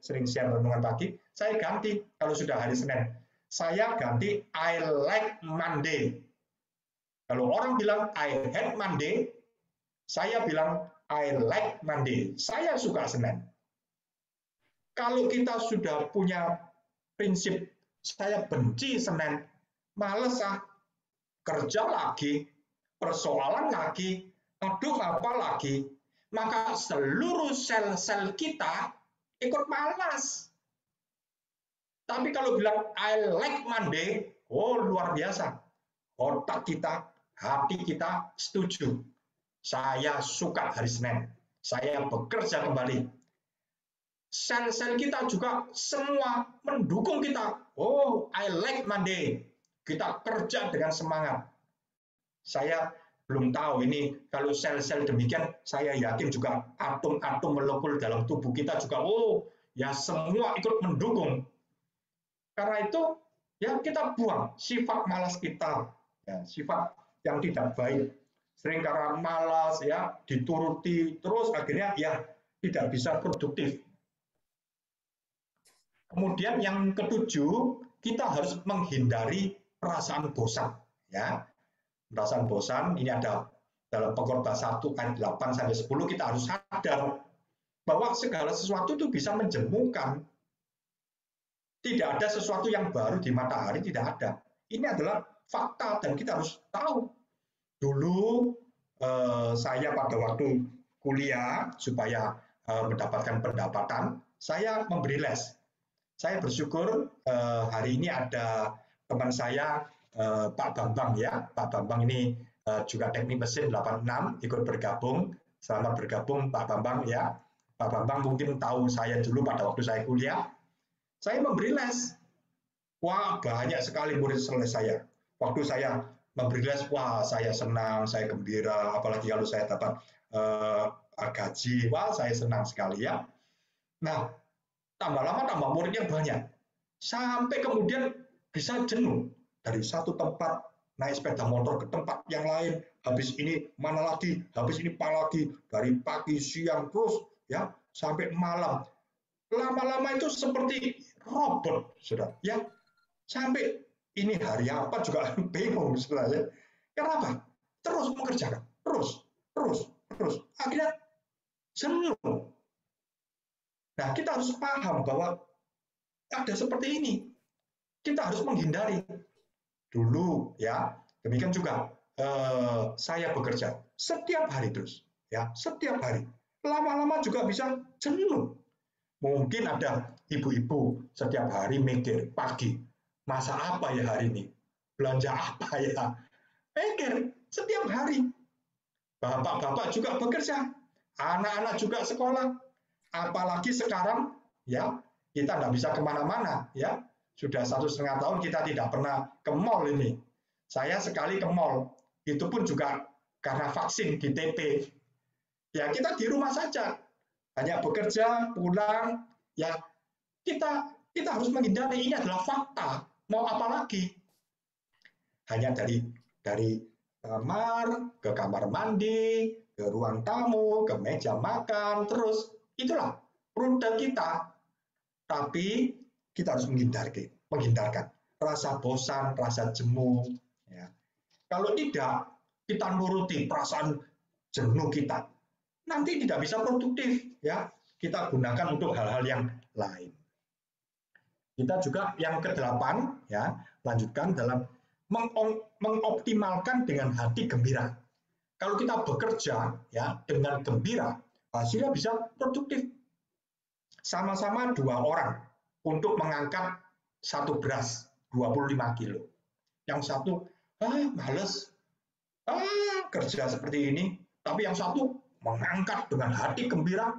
sering share renungan pagi, saya ganti kalau sudah hari Senin. Saya ganti I like Monday. Kalau orang bilang I hate Monday, saya bilang I like Monday. Saya suka Senin. Kalau kita sudah punya prinsip saya benci Senin, males kerja lagi, persoalan lagi, aduh apa lagi, maka seluruh sel-sel kita ikut malas. Tapi kalau bilang I like Monday, oh luar biasa. Otak kita, hati kita setuju. Saya suka hari Senin. Saya bekerja kembali. Sel-sel kita juga semua mendukung kita. Oh, I like Monday. Kita kerja dengan semangat. Saya belum tahu ini kalau sel-sel demikian, saya yakin juga atom-atom molekul dalam tubuh kita juga, oh ya semua ikut mendukung. Karena itu ya kita buang sifat malas kita, ya, sifat yang tidak baik. Sering karena malas ya dituruti terus akhirnya ya tidak bisa produktif. Kemudian yang ketujuh, kita harus menghindari perasaan bosan, ya. Perasaan bosan ini ada dalam Pengkhotbah 1 ayat 8 sampai 10, kita harus sadar bahwa segala sesuatu itu bisa menjemukan. Tidak ada sesuatu yang baru di matahari, tidak ada. Ini adalah fakta dan kita harus tahu. Dulu saya pada waktu kuliah supaya mendapatkan pendapatan, saya memberi les. Saya bersyukur hari ini ada teman saya Pak Bambang ya. Pak Bambang ini juga teknik mesin 86 ikut bergabung. Selamat bergabung Pak Bambang ya. Pak Bambang mungkin tahu saya dulu pada waktu saya kuliah. Saya memberi les. Wah, banyak sekali murid les saya. Waktu saya memberi les, wah saya senang, saya gembira, apalagi kalau saya dapat gaji, wah saya senang sekali ya. Nah, tambah lama tambah muridnya banyak. Sampai kemudian bisa jenuh dari satu tempat naik sepeda motor ke tempat yang lain, habis ini mana lagi, habis ini apa lagi, dari pagi, siang, terus ya sampai malam. Lama-lama itu seperti robot, saudara. Ya, sampai ini hari apa juga bingung, saudara. Ya. Kenapa? Terus mengerjakan, terus. Akhirnya jenuh. Nah, kita harus paham bahwa ada seperti ini. Kita harus menghindari. Dulu, ya, demikian juga saya bekerja setiap hari terus, ya, setiap hari. Lama-lama juga bisa jenuh. Mungkin ada ibu-ibu setiap hari mikir pagi, masak apa ya hari ini? Belanja apa ya? Mikir setiap hari. Bapak-bapak juga bekerja, anak-anak juga sekolah. Apalagi sekarang, ya kita nggak bisa kemana-mana, ya sudah 1,5 tahun kita tidak pernah ke mall ini. Saya sekali ke mall, itu pun juga karena vaksin di TP. Ya kita di rumah saja, hanya bekerja, pulang, ya kita harus menghindari. Ini adalah fakta. Mau apa lagi? Hanya dari kamar ke kamar mandi, ke ruang tamu, ke meja makan, terus itulah rute kita. Tapi kita harus menghindari. menghindarkan. Rasa bosan, rasa jemu. Ya. Kalau tidak, kita nuruti perasaan jenuh kita, nanti tidak bisa produktif. Ya, kita gunakan untuk hal-hal yang lain. Kita juga yang ke-8, ya, lanjutkan dalam mengoptimalkan dengan hati gembira. Kalau kita bekerja ya dengan gembira, hasilnya bisa produktif. Sama-sama 2 orang untuk mengangkat 1 beras 25 kilo. Yang satu, males, kerja seperti ini. Tapi yang satu mengangkat dengan hati gembira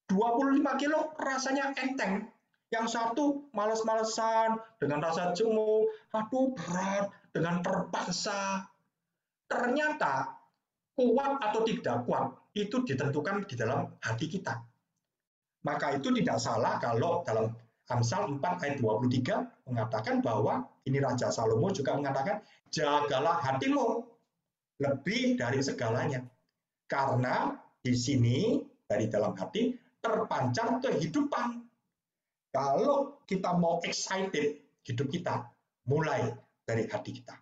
25 kilo rasanya enteng. Yang satu malas-malesan dengan rasa jemu, aduh berat, dengan terpaksa. Ternyata kuat atau tidak kuat itu ditentukan di dalam hati kita. Maka itu tidak salah kalau dalam Amsal 4 ayat 23 mengatakan bahwa, ini Raja Salomo juga mengatakan, jagalah hatimu lebih dari segalanya. Karena di sini dari dalam hati terpancar kehidupan. Kalau kita mau excited hidup kita, mulai dari hati kita.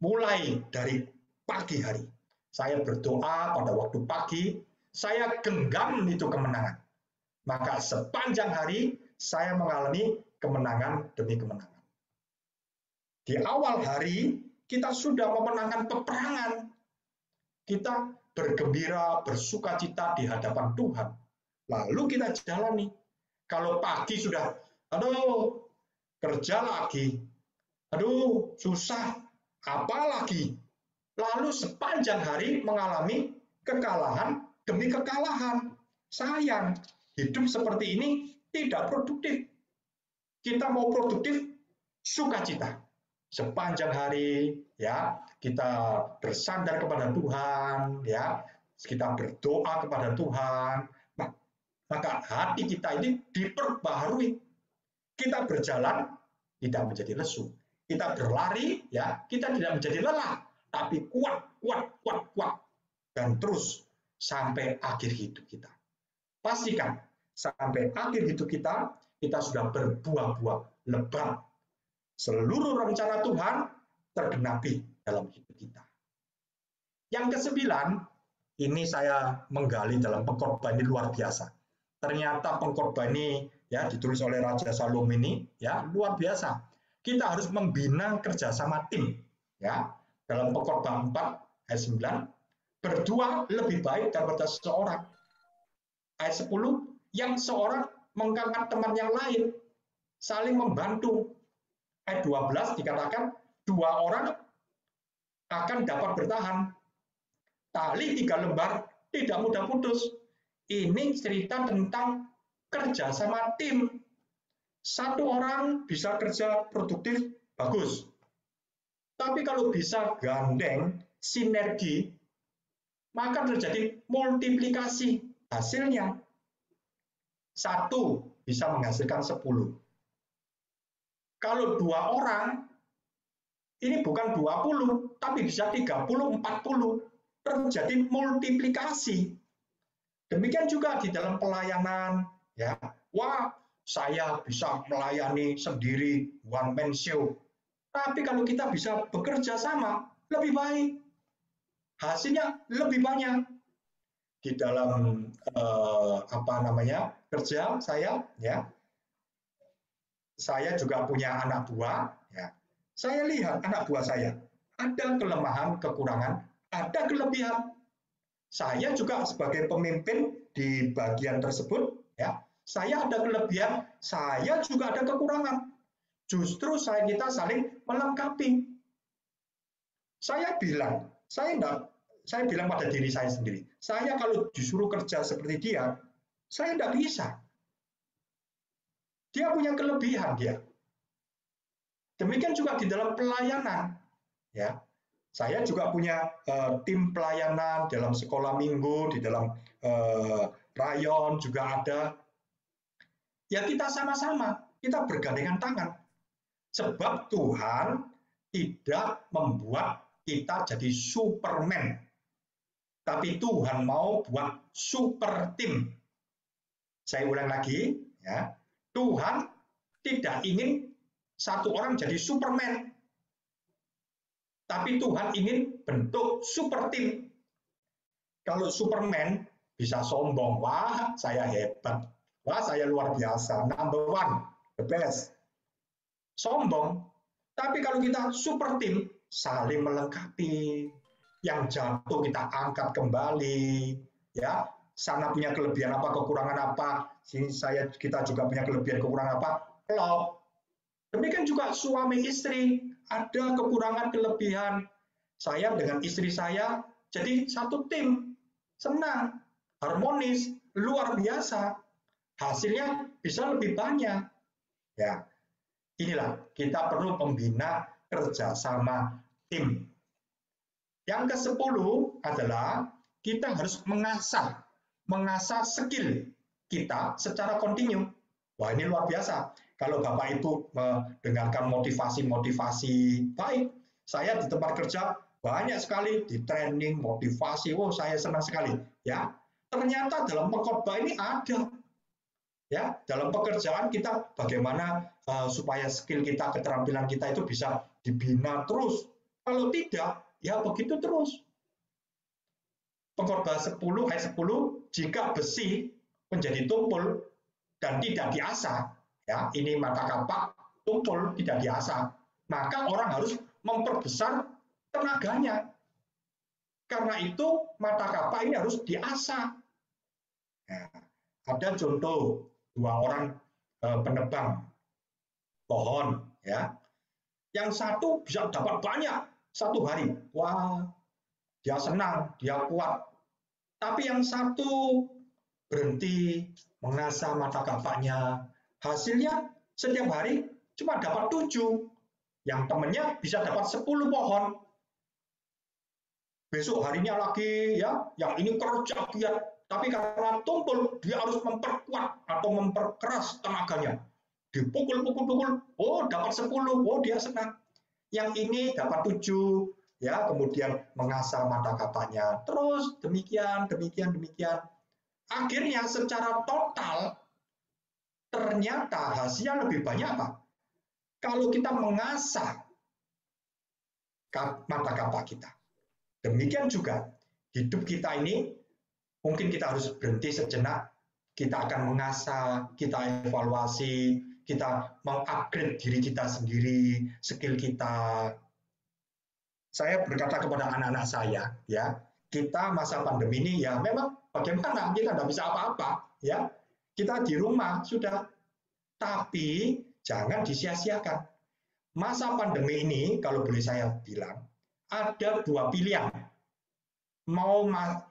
Mulai dari pagi hari. Saya berdoa pada waktu pagi, saya genggam itu kemenangan. Maka sepanjang hari saya mengalami kemenangan demi kemenangan. Di awal hari kita sudah memenangkan peperangan. Kita bergembira, bersukacita di hadapan Tuhan. Lalu kita jalani. Kalau pagi sudah, aduh, kerja lagi, aduh, susah, apa lagi? Lalu sepanjang hari mengalami kekalahan demi kekalahan. Sayang, hidup seperti ini tidak produktif. Kita mau produktif, sukacita. Sepanjang hari, ya, kita bersandar kepada Tuhan, ya, kita berdoa kepada Tuhan. Maka hati kita ini diperbaharui. Kita berjalan tidak menjadi lesu. Kita berlari, ya, kita tidak menjadi lelah, tapi kuat. Dan terus sampai akhir hidup kita. Pastikan sampai akhir hidup kita, kita sudah berbuah-buah lebat. Seluruh rencana Tuhan tergenapi dalam hidup kita. Yang ke-9, ini saya menggali dalam pengkhotbah ini luar biasa. Ternyata pengkhotbah ini ya ditulis oleh Raja Salomo ini ya luar biasa. Kita harus membina kerjasama tim ya. Dalam pengkhotbah 4 ayat 9, berdua lebih baik daripada seorang. Ayat 10, yang seorang mengangkat teman yang lain, saling membantu. Ayat 12 dikatakan 2 orang akan dapat bertahan. Tali 3 lembar tidak mudah putus. Ini cerita tentang kerjasama tim. 1 orang bisa kerja produktif, bagus. Tapi kalau bisa gandeng, sinergi, maka terjadi multiplikasi. Hasilnya 1 bisa menghasilkan 10. Kalau 2 orang, ini bukan 20, tapi bisa 30, 40. Terjadi multiplikasi. Demikian juga di dalam pelayanan, ya. Wah, saya bisa melayani sendiri, one man show. Tapi kalau kita bisa bekerja sama, lebih baik. Hasilnya lebih banyak. Di dalam kerja saya, ya. Saya juga punya anak buah, ya. Saya lihat anak buah saya ada kelemahan, kekurangan, ada kelebihan. Saya juga sebagai pemimpin di bagian tersebut, ya, saya ada kelebihan, saya juga ada kekurangan. Justru kita saling melengkapi. Saya bilang pada diri saya sendiri, saya kalau disuruh kerja seperti dia, saya tidak bisa. Dia punya kelebihan dia. Demikian juga di dalam pelayanan, ya. Saya juga punya tim pelayanan dalam sekolah minggu, di dalam rayon juga ada. Ya kita sama-sama, kita bergandengan tangan. Sebab Tuhan tidak membuat kita jadi Superman. Tapi Tuhan mau buat super tim. Saya ulang lagi, ya. Tuhan tidak ingin satu orang jadi Superman, tapi Tuhan ingin bentuk super tim. Kalau Superman bisa sombong, wah saya hebat, wah saya luar biasa, number one, the best. Sombong. Tapi kalau kita super tim, saling melengkapi. Yang jatuh kita angkat kembali, ya. Sana punya kelebihan apa, kekurangan apa, sini kita juga punya kelebihan, kekurangan apa, klop. Demikian juga suami istri, ada kekurangan kelebihan. Saya dengan istri saya jadi satu tim, senang, harmonis, luar biasa. Hasilnya bisa lebih banyak. Ya, inilah kita perlu membina kerjasama tim. Yang ke-10 adalah kita harus mengasah skill kita secara kontinu. Wah, ini luar biasa. Kalau Bapak itu mendengarkan motivasi-motivasi baik, saya di tempat kerja banyak sekali di training, motivasi. Oh, saya senang sekali. Ya, ternyata dalam pengkhotbah ini ada. Ya, dalam pekerjaan kita bagaimana supaya skill kita, keterampilan kita itu bisa dibina terus. Kalau tidak, ya begitu terus. Pengkhotbah 10 ayat 10, jika besi menjadi tumpul dan tidak diasah, ya ini mata kapak tumpul tidak diasah, maka orang harus memperbesar tenaganya. Karena itu mata kapak ini harus diasah. Nah, ada contoh 2 orang penebang pohon, ya. Yang satu bisa dapat banyak 1 hari. Wah, dia senang, dia kuat. Tapi yang satu berhenti mengasah mata kapaknya. Hasilnya setiap hari cuma dapat 7. Yang temannya bisa dapat 10 pohon. Besok harinya lagi, ya, yang ini kerja giat. Tapi karena tumpul, dia harus memperkuat atau memperkeras tenaganya. Dipukul-pukul-pukul, oh dapat 10, oh dia senang. Yang ini dapat 7, ya, kemudian mengasah mata kapaknya. Terus demikian. Akhirnya secara total ternyata hasilnya lebih banyak apa? Kalau kita mengasah mata kapak kita. Demikian juga hidup kita ini mungkin kita harus berhenti sejenak. Kita akan mengasah, kita evaluasi, kita mengupgrade diri kita sendiri, skill kita. Saya berkata kepada anak-anak saya, ya, kita masa pandemi ini ya memang bagaimana kita tidak bisa apa-apa, ya. Kita di rumah sudah, tapi jangan disia-siakan. Masa pandemi ini, kalau boleh saya bilang, ada 2 pilihan. Mau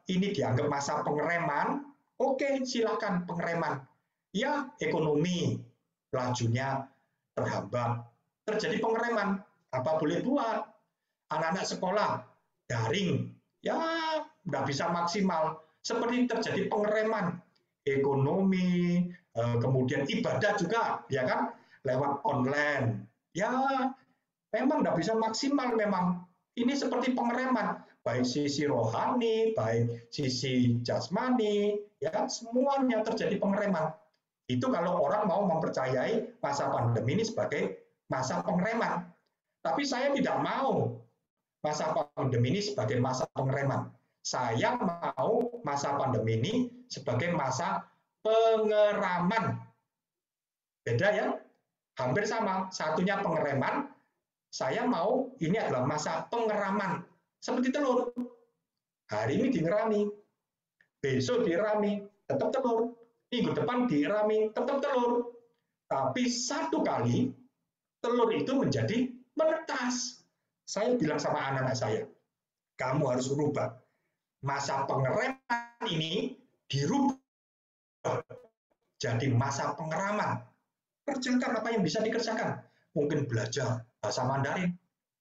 ini dianggap masa pengereman, oke, silakan pengereman. Ya, ekonomi lajunya terhambat, terjadi pengereman. Apa boleh buat? Anak-anak sekolah daring, ya nggak bisa maksimal. Seperti terjadi pengereman ekonomi, kemudian ibadah juga, ya kan, lewat online. Ya, memang nggak bisa maksimal memang. Ini seperti pengereman, baik sisi rohani, baik sisi jasmani, ya semuanya terjadi pengereman. Itu kalau orang mau mempercayai masa pandemi ini sebagai masa pengereman. Tapi saya tidak mau masa pandemi ini sebagai masa pengereman. Saya mau masa pandemi ini sebagai masa pengeraman. Beda ya? Hampir sama. Satunya pengereman, saya mau ini adalah masa pengeraman. Seperti telur. Hari ini dirami, besok dirami, tetap telur. Minggu depan dirami, tetap telur. Tapi satu kali, telur itu menjadi menetas. Saya bilang sama anak-anak saya, kamu harus berubah. Masa pengereman ini dirubah jadi masa pengeraman. Kerjakan apa yang bisa dikerjakan. Mungkin belajar bahasa Mandarin,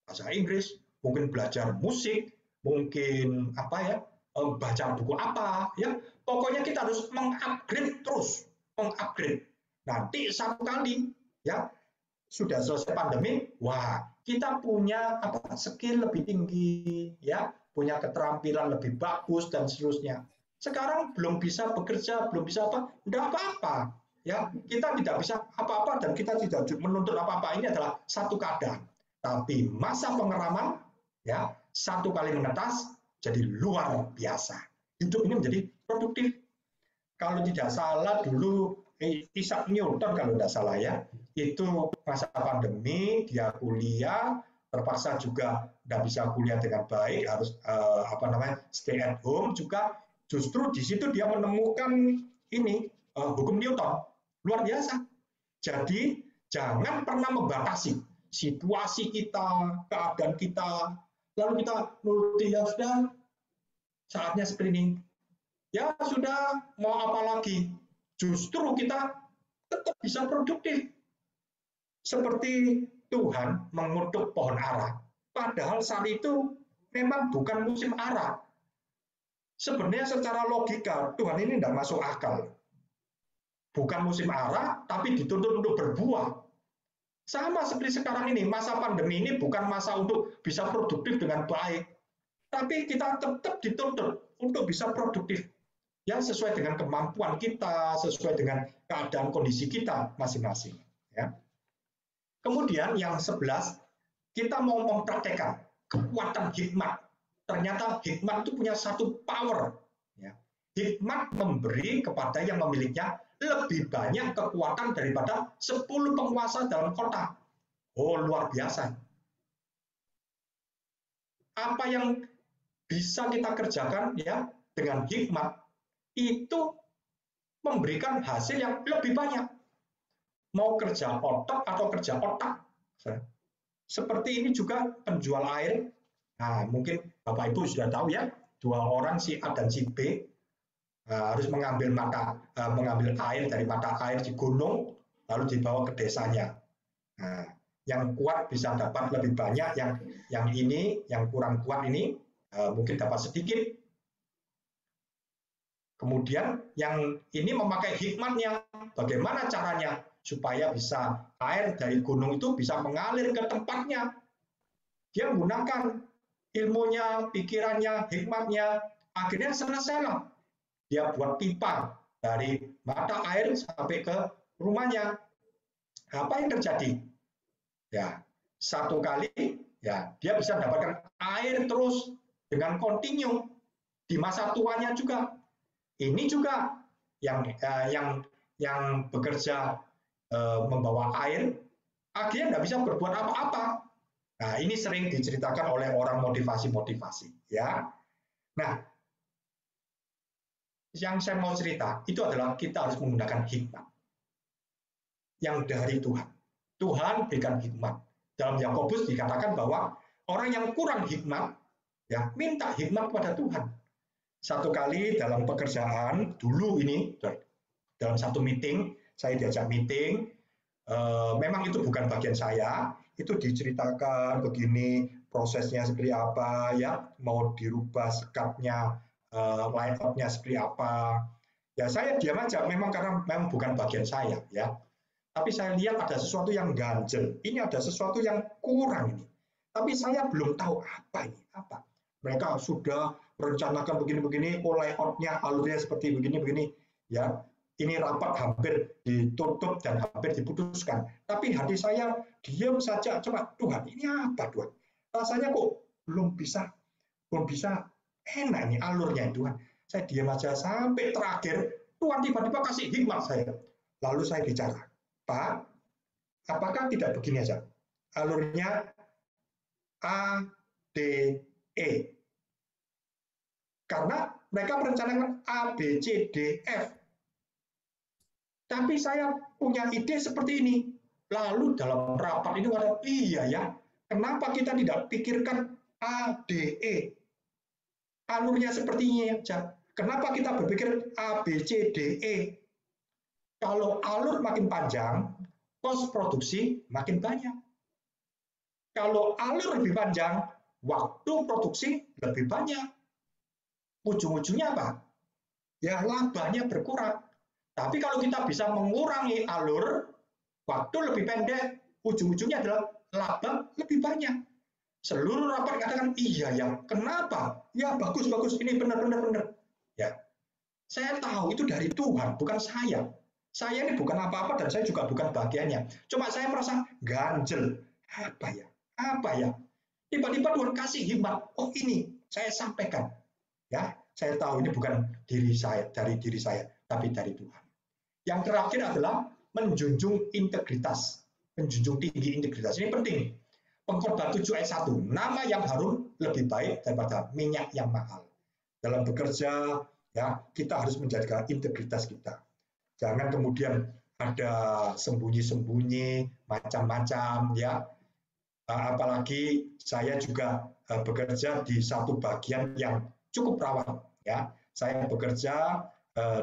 bahasa Inggris, mungkin belajar musik, mungkin apa ya, baca buku apa, ya. Pokoknya kita harus mengupgrade terus, mengupgrade. Nanti satu kali, ya, sudah selesai pandemi, wah, kita punya apa skill lebih tinggi, ya, punya keterampilan lebih bagus dan seterusnya. Sekarang belum bisa bekerja, belum bisa apa, enggak apa-apa. Ya, kita tidak bisa apa-apa dan kita tidak menuntut apa-apa. Ini adalah satu keadaan. Tapi masa pengeraman, ya, satu kali menetas jadi luar biasa. Hidup ini menjadi produktif. Kalau tidak salah dulu Isaac Newton kalau tidak salah ya, itu masa pandemi dia kuliah, terpaksa juga tidak bisa kuliah dengan baik, harus stay at home juga. Justru di situ dia menemukan ini hukum Newton. Luar biasa. Jadi jangan pernah membatasi situasi kita, keadaan kita, lalu kita nuruti ya sudah saatnya seperti ini. Ya sudah, mau apa lagi? Justru kita tetap bisa produktif. Seperti Tuhan mengutuk pohon ara. Padahal saat itu memang bukan musim ara. Sebenarnya secara logika Tuhan ini tidak masuk akal. Bukan musim ara, tapi dituntut untuk berbuah. Sama seperti sekarang ini, masa pandemi ini bukan masa untuk bisa produktif dengan baik. Tapi kita tetap dituntut untuk bisa produktif. Ya, sesuai dengan kemampuan kita, sesuai dengan keadaan kondisi kita masing-masing. Ya. Kemudian yang 11, kita mau mempraktekkan kekuatan hikmat. Ternyata hikmat itu punya satu power. Ya. Hikmat memberi kepada yang memilikinya lebih banyak kekuatan daripada 10 penguasa dalam kota. Oh, luar biasa. Apa yang bisa kita kerjakan ya dengan hikmat itu memberikan hasil yang lebih banyak. Mau kerja otot atau kerja otak. Seperti ini juga penjual air. Nah, mungkin Bapak Ibu sudah tahu ya, 2 orang si A dan si B harus mengambil air dari mata air di gunung, lalu dibawa ke desanya. Nah, yang kuat bisa dapat lebih banyak, yang kurang kuat ini mungkin dapat sedikit. Kemudian yang ini memakai hikmatnya, bagaimana caranya supaya bisa air dari gunung itu bisa mengalir ke tempatnya. Dia menggunakan ilmunya, pikirannya, hikmatnya, akhirnya selesailah. Dia buat pipa dari mata air sampai ke rumahnya. Apa yang terjadi? Ya, satu kali ya dia bisa mendapatkan air terus dengan kontinu di masa tuanya juga. Ini juga yang bekerja membawa air akhirnya nggak bisa berbuat apa-apa. Nah, ini sering diceritakan oleh orang motivasi-motivasi, ya. Nah, yang saya mau cerita itu adalah kita harus menggunakan hikmat yang dari Tuhan. Tuhan berikan hikmat. Dalam Yakobus dikatakan bahwa orang yang kurang hikmat ya minta hikmat kepada Tuhan. Satu kali dalam pekerjaan dulu ini dalam satu meeting saya diajak meeting, memang itu bukan bagian saya, itu diceritakan begini prosesnya seperti apa ya, mau dirubah sekatnya, layout-nya seperti apa. Ya saya diam aja, memang karena memang bukan bagian saya ya. Tapi saya lihat ada sesuatu yang ganjel. Ini ada sesuatu yang kurang ini. Tapi saya belum tahu apa ini, apa. Mereka sudah merencanakan begini-begini, layout-nya, alurnya seperti begini-begini. Ya, ini rapat hampir ditutup dan hampir diputuskan. Tapi hati saya diam saja. Coba Tuhan, ini apa Tuhan? Rasanya kok belum bisa enak nih alurnya Tuhan. Saya diam aja sampai terakhir Tuhan tiba-tiba kasih hikmat saya. Lalu saya bicara, Pak, apakah tidak begini aja? Alurnya A, D, E. Karena mereka merencanakan A, B, C, D, F. Tapi saya punya ide seperti ini. Lalu dalam rapat itu ada, iya ya, kenapa kita tidak pikirkan A, D, E? Alurnya seperti ini aja. Kenapa kita berpikir A, B, C, D, E? Kalau alur makin panjang, kos produksi makin banyak. Kalau alur lebih panjang, waktu produksi lebih banyak. Ujung-ujungnya apa? Ya labanya berkurang. Tapi kalau kita bisa mengurangi alur, waktu lebih pendek, ujung-ujungnya adalah laba lebih banyak. Seluruh rapat katakan, iya ya, kenapa? Ya bagus, ini benar. Ya, saya tahu itu dari Tuhan, bukan saya. Saya ini bukan apa-apa dan saya juga bukan bagiannya. Cuma saya merasa ganjel. Apa ya? Apa ya? Tiba-tiba Tuhan kasih hikmat. Oh ini saya sampaikan. Ya, saya tahu ini bukan diri saya, dari diri saya, tapi dari Tuhan. Yang terakhir adalah menjunjung integritas. Menjunjung tinggi integritas. Ini penting. Pengkhotbah 7 ayat 1. Nama yang harum lebih baik daripada minyak yang mahal. Dalam bekerja, ya, kita harus menjaga integritas kita. Jangan kemudian ada sembunyi-sembunyi, macam-macam, ya. Apalagi saya juga bekerja di satu bagian yang cukup rawan, ya. Saya bekerja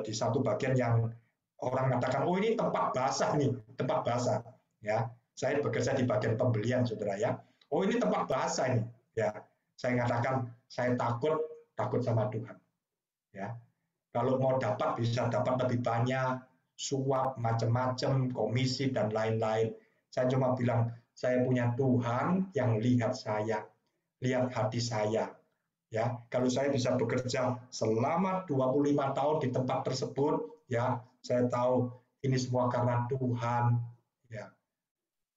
di satu bagian yang orang mengatakan, oh ini tempat basah nih, tempat basah, ya. Saya bekerja di bagian pembelian, saudara, ya. Oh ini tempat basah ini, ya. Saya mengatakan saya takut sama Tuhan, ya. Kalau mau dapat bisa dapat lebih banyak, suap, macam-macam, komisi dan lain-lain. Saya cuma bilang saya punya Tuhan yang lihat saya, lihat hati saya. Ya, kalau saya bisa bekerja selama 25 tahun di tempat tersebut, ya, saya tahu ini semua karena Tuhan. Ya,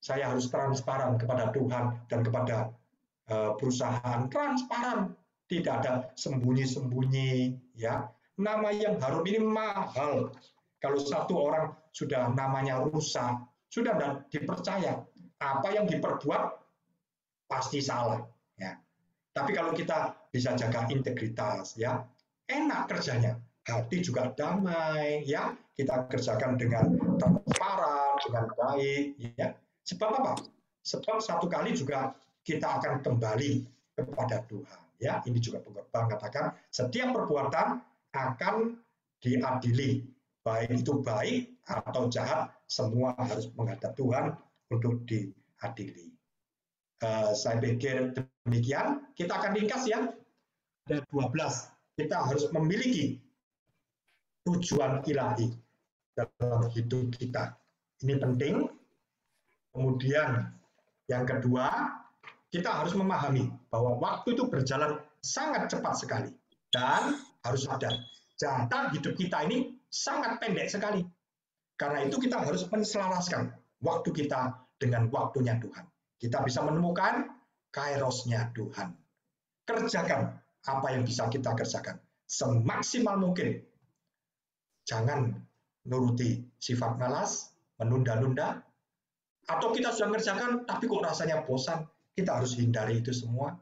saya harus transparan kepada Tuhan dan kepada perusahaan, transparan, tidak ada sembunyi-sembunyi. Ya, nama yang harum ini mahal. Kalau satu orang sudah namanya rusak, sudah tidak dipercaya, apa yang diperbuat pasti salah. Ya. Tapi kalau kita bisa jaga integritas, ya, enak kerjanya, hati juga damai, ya, kita kerjakan dengan transparan, dengan baik, ya. Sebab apa? Sebab satu kali juga kita akan kembali kepada Tuhan, ya. Ini juga pengkhotbah mengatakan setiap perbuatan akan diadili, baik itu baik atau jahat, semua harus menghadap Tuhan untuk diadili. Saya pikir demikian. Kita akan ringkas, ya. Ada 12. Kita harus memiliki tujuan ilahi dalam hidup kita. Ini penting. Kemudian yang kedua, kita harus memahami bahwa waktu itu berjalan sangat cepat sekali. Dan harus sadar, jatah hidup kita ini sangat pendek sekali. Karena itu kita harus menselaraskan waktu kita dengan waktunya Tuhan. Kita bisa menemukan kairosnya Tuhan. Kerjakan apa yang bisa kita kerjakan semaksimal mungkin. Jangan nuruti sifat malas, menunda-nunda, atau kita sudah mengerjakan tapi kok rasanya bosan. Kita harus hindari itu semua.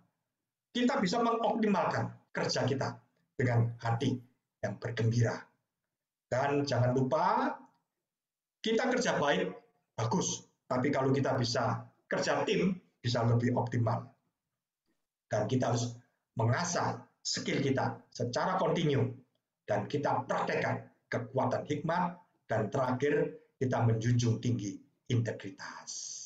Kita bisa mengoptimalkan kerja kita dengan hati yang bergembira. Dan jangan lupa, kita kerja baik, bagus. Tapi kalau kita bisa kerja tim, bisa lebih optimal. Dan kita harus mengasah skill kita secara kontinu. Dan kita praktekkan kekuatan hikmat. Dan terakhir, kita menjunjung tinggi integritas.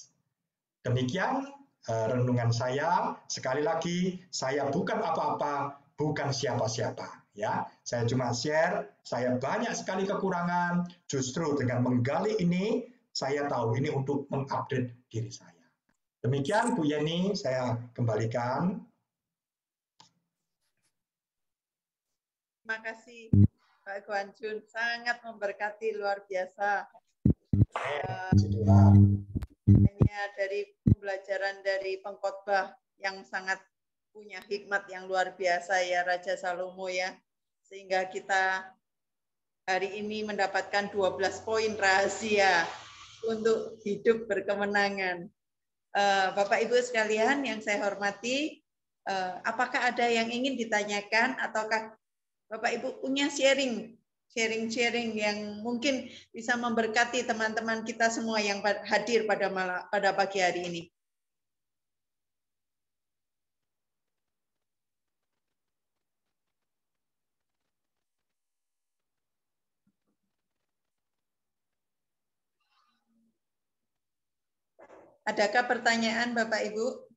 Demikian renungan saya. Sekali lagi, saya bukan apa-apa, bukan siapa-siapa. Ya, saya cuma share, saya banyak sekali kekurangan. Justru dengan menggali ini, saya tahu ini untuk mengupdate diri saya. Demikian Bu Yeni, saya kembalikan. Terima kasih Pak Guan Jun, sangat memberkati luar biasa. Hanya dari pembelajaran dari pengkhotbah yang sangat punya hikmat yang luar biasa ya Raja Salomo ya. Sehingga kita hari ini mendapatkan 12 poin rahasia untuk hidup berkemenangan. Bapak Ibu sekalian yang saya hormati, apakah ada yang ingin ditanyakan ataukah Bapak Ibu punya sharing yang mungkin bisa memberkati teman-teman kita semua yang hadir pada pagi hari ini? Adakah pertanyaan Bapak Ibu?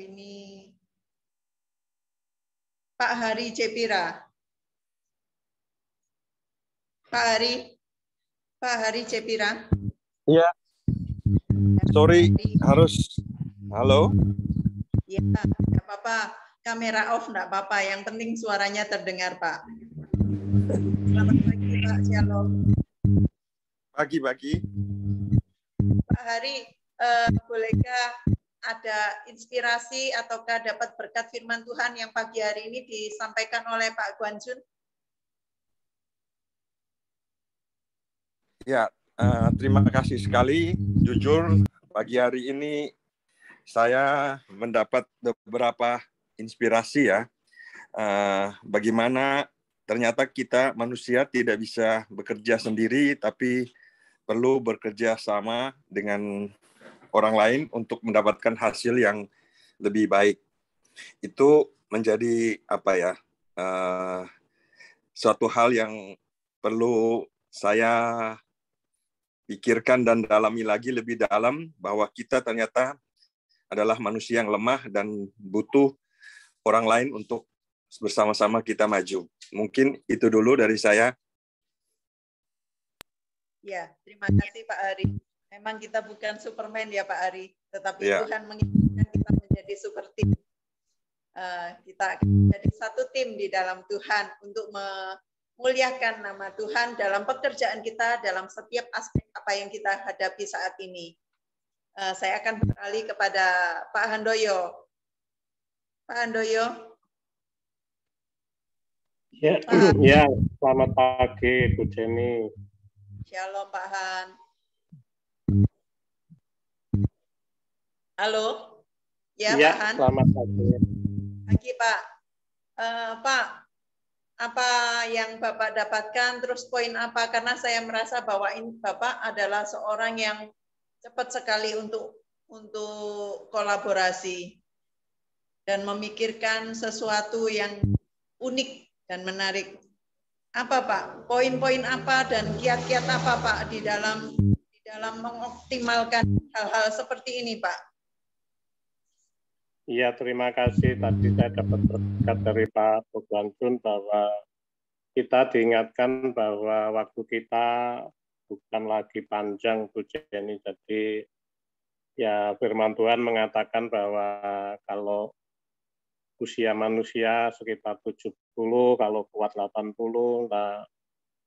Ini Pak Hari Cepira. Pak Hari Cepira. Iya. Sorry, harus. Halo? Ya, tidak apa-apa. Kamera off, enggak apa-apa. Yang penting suaranya terdengar, Pak. Selamat pagi, Pak Shalom. Pagi. Pak Hari, bolehkah ada inspirasi ataukah dapat berkat firman Tuhan yang pagi hari ini disampaikan oleh Pak Guan Jun? Ya, terima kasih sekali. Jujur, pagi hari ini saya mendapat beberapa inspirasi ya. Bagaimana ternyata kita manusia tidak bisa bekerja sendiri, tapi perlu bekerja sama dengan orang lain untuk mendapatkan hasil yang lebih baik. Itu menjadi suatu hal yang perlu saya pikirkan dan dalami lagi lebih dalam, bahwa kita ternyata adalah manusia yang lemah dan butuh orang lain untuk bersama-sama kita maju. Mungkin itu dulu dari saya. Ya, terima kasih Pak Hari. Memang kita bukan Superman ya Pak Hari, tetapi Ya. Tuhan menginginkan kita menjadi super tim. Kita akan menjadi satu tim di dalam Tuhan untuk memuliakan nama Tuhan dalam pekerjaan kita, dalam setiap aspek apa yang kita hadapi saat ini. Saya akan beralih kepada Pak Handoyo. Pak Handoyo. Ya, selamat pagi Bu Jenny. Shalom Pak Han. Halo. Ya, Pak Han. Selamat pagi. Pagi Pak. Pak, apa yang Bapak dapatkan, terus poin apa? Karena saya merasa bahwa ini Bapak adalah seorang yang cepat sekali untuk kolaborasi dan memikirkan sesuatu yang unik dan menarik. Apa Pak? Poin-poin apa dan kiat-kiat apa Pak di dalam mengoptimalkan hal-hal seperti ini Pak? Iya, terima kasih. Tadi saya dapat berkat dari Pak Guan Jun bahwa kita diingatkan bahwa waktu kita bukan lagi panjang, Bu Jenny. Jadi ya firman Tuhan mengatakan bahwa kalau usia manusia sekitar 70, kalau kuat 80, nah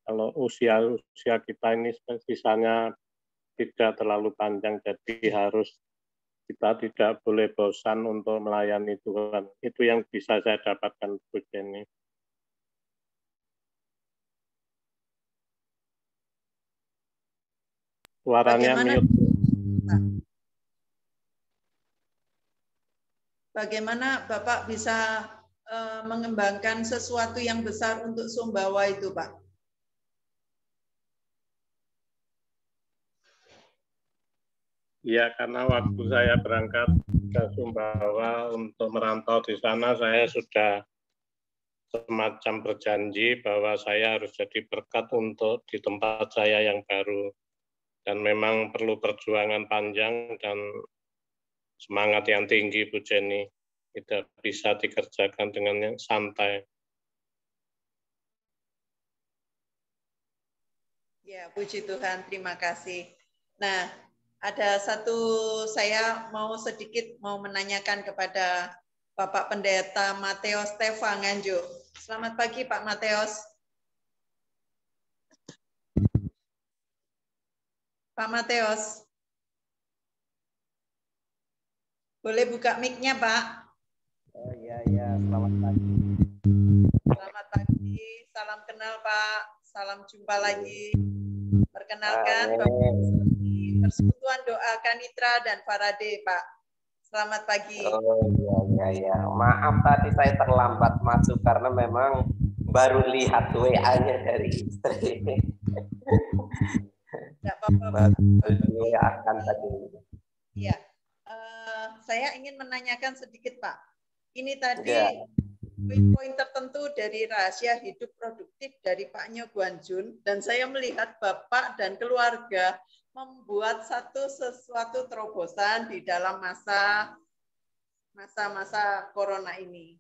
kalau usia kita ini sisanya tidak terlalu panjang, jadi kita tidak boleh bosan untuk melayani Tuhan. Itu yang bisa saya dapatkan, Bu Jenny. Suaranya mute. Bagaimana Bapak bisa mengembangkan sesuatu yang besar untuk Sumbawa itu, Pak? Ya, karena waktu saya berangkat ke Sumbawa untuk merantau di sana, saya sudah semacam berjanji bahwa saya harus jadi berkat untuk di tempat saya yang baru. Dan memang perlu perjuangan panjang dan semangat yang tinggi, Bu Jenny. Tidak bisa dikerjakan dengan yang santai. Ya, puji Tuhan, terima kasih. Nah, ada satu, saya sedikit mau menanyakan kepada Bapak Pendeta Mateos Stefa Nganjuk. Selamat pagi Pak Mateos. Pak Mateos. Boleh buka mic-nya, Pak? Oh iya, selamat pagi. Selamat pagi, salam kenal Pak, salam jumpa lagi. Perkenalkan Bapak di Persekutuan Doa Kanitra dan Farade, Pak. Selamat pagi. Oh iya. Maaf tadi saya terlambat masuk karena memang baru lihat WA-nya dari istri. Tidak apa-apa. akan tadi. Iya. Saya ingin menanyakan sedikit, Pak. Ini tadi poin-poin tertentu dari rahasia hidup produktif dari Pak Nyo Guan Jun, dan saya melihat Bapak dan keluarga membuat sesuatu terobosan di dalam masa-masa corona ini.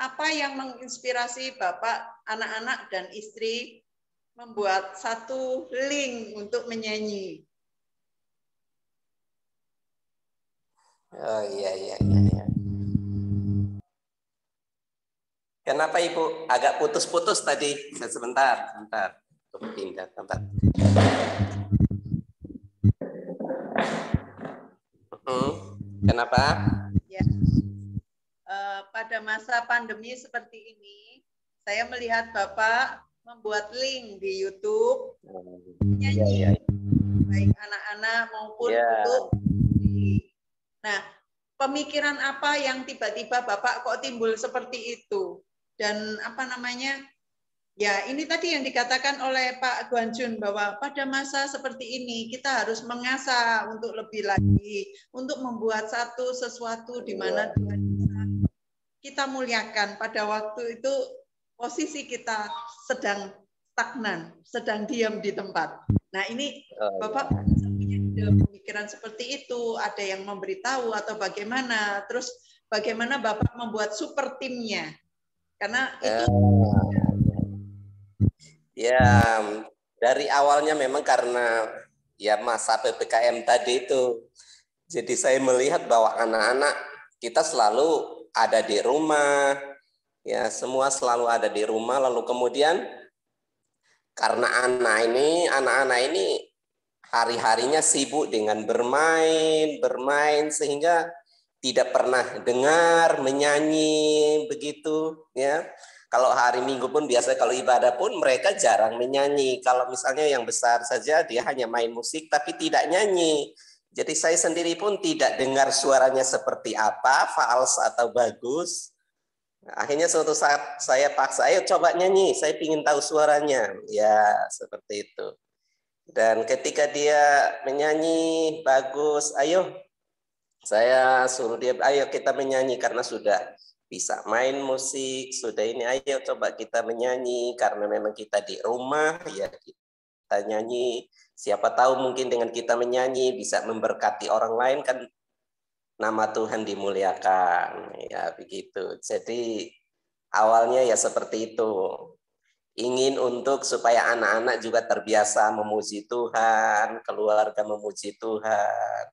Apa yang menginspirasi Bapak, anak-anak, dan istri membuat satu link untuk menyanyi? Oh iya. Kenapa Ibu agak putus-putus tadi? Sebentar. Pindah tempat. Kenapa? Ya, pada masa pandemi seperti ini, saya melihat Bapak membuat link di YouTube, nyanyi, baik anak-anak maupun untuk. Nah, pemikiran apa yang tiba-tiba Bapak kok timbul seperti itu? Dan apa namanya? Ya, ini tadi yang dikatakan oleh Pak Guanjun bahwa pada masa seperti ini kita harus mengasah untuk lebih lagi, untuk membuat sesuatu di mana Tuhan bisa kita muliakan. Pada waktu itu posisi kita sedang stagnan, sedang diam di tempat. Nah, ini Bapak punya pemikiran seperti itu, ada yang memberitahu atau bagaimana? Terus bagaimana Bapak membuat super timnya? Karena itu ya dari awalnya memang karena ya masa PPKM tadi itu, jadi saya melihat bahwa anak-anak kita selalu ada di rumah, ya semua selalu ada di rumah. Lalu kemudian karena anak-anak ini hari-harinya sibuk dengan bermain sehingga tidak pernah dengar menyanyi begitu, ya. Kalau hari Minggu pun biasa kalau ibadah pun mereka jarang menyanyi. Kalau misalnya yang besar saja dia hanya main musik tapi tidak nyanyi. Jadi saya sendiri pun tidak dengar suaranya seperti apa, fals atau bagus. Akhirnya suatu saat saya paksa, ayo coba nyanyi, saya ingin tahu suaranya. Ya, seperti itu. Dan ketika dia menyanyi bagus, ayo saya suruh dia, ayo kita menyanyi karena sudah bisa main musik, sudah ini, ayo coba kita menyanyi karena memang kita di rumah, ya kita nyanyi. Siapa tahu mungkin dengan kita menyanyi bisa memberkati orang lain, kan nama Tuhan dimuliakan, ya begitu. Jadi awalnya ya seperti itu. Ingin untuk supaya anak-anak juga terbiasa memuji Tuhan, keluarga memuji Tuhan,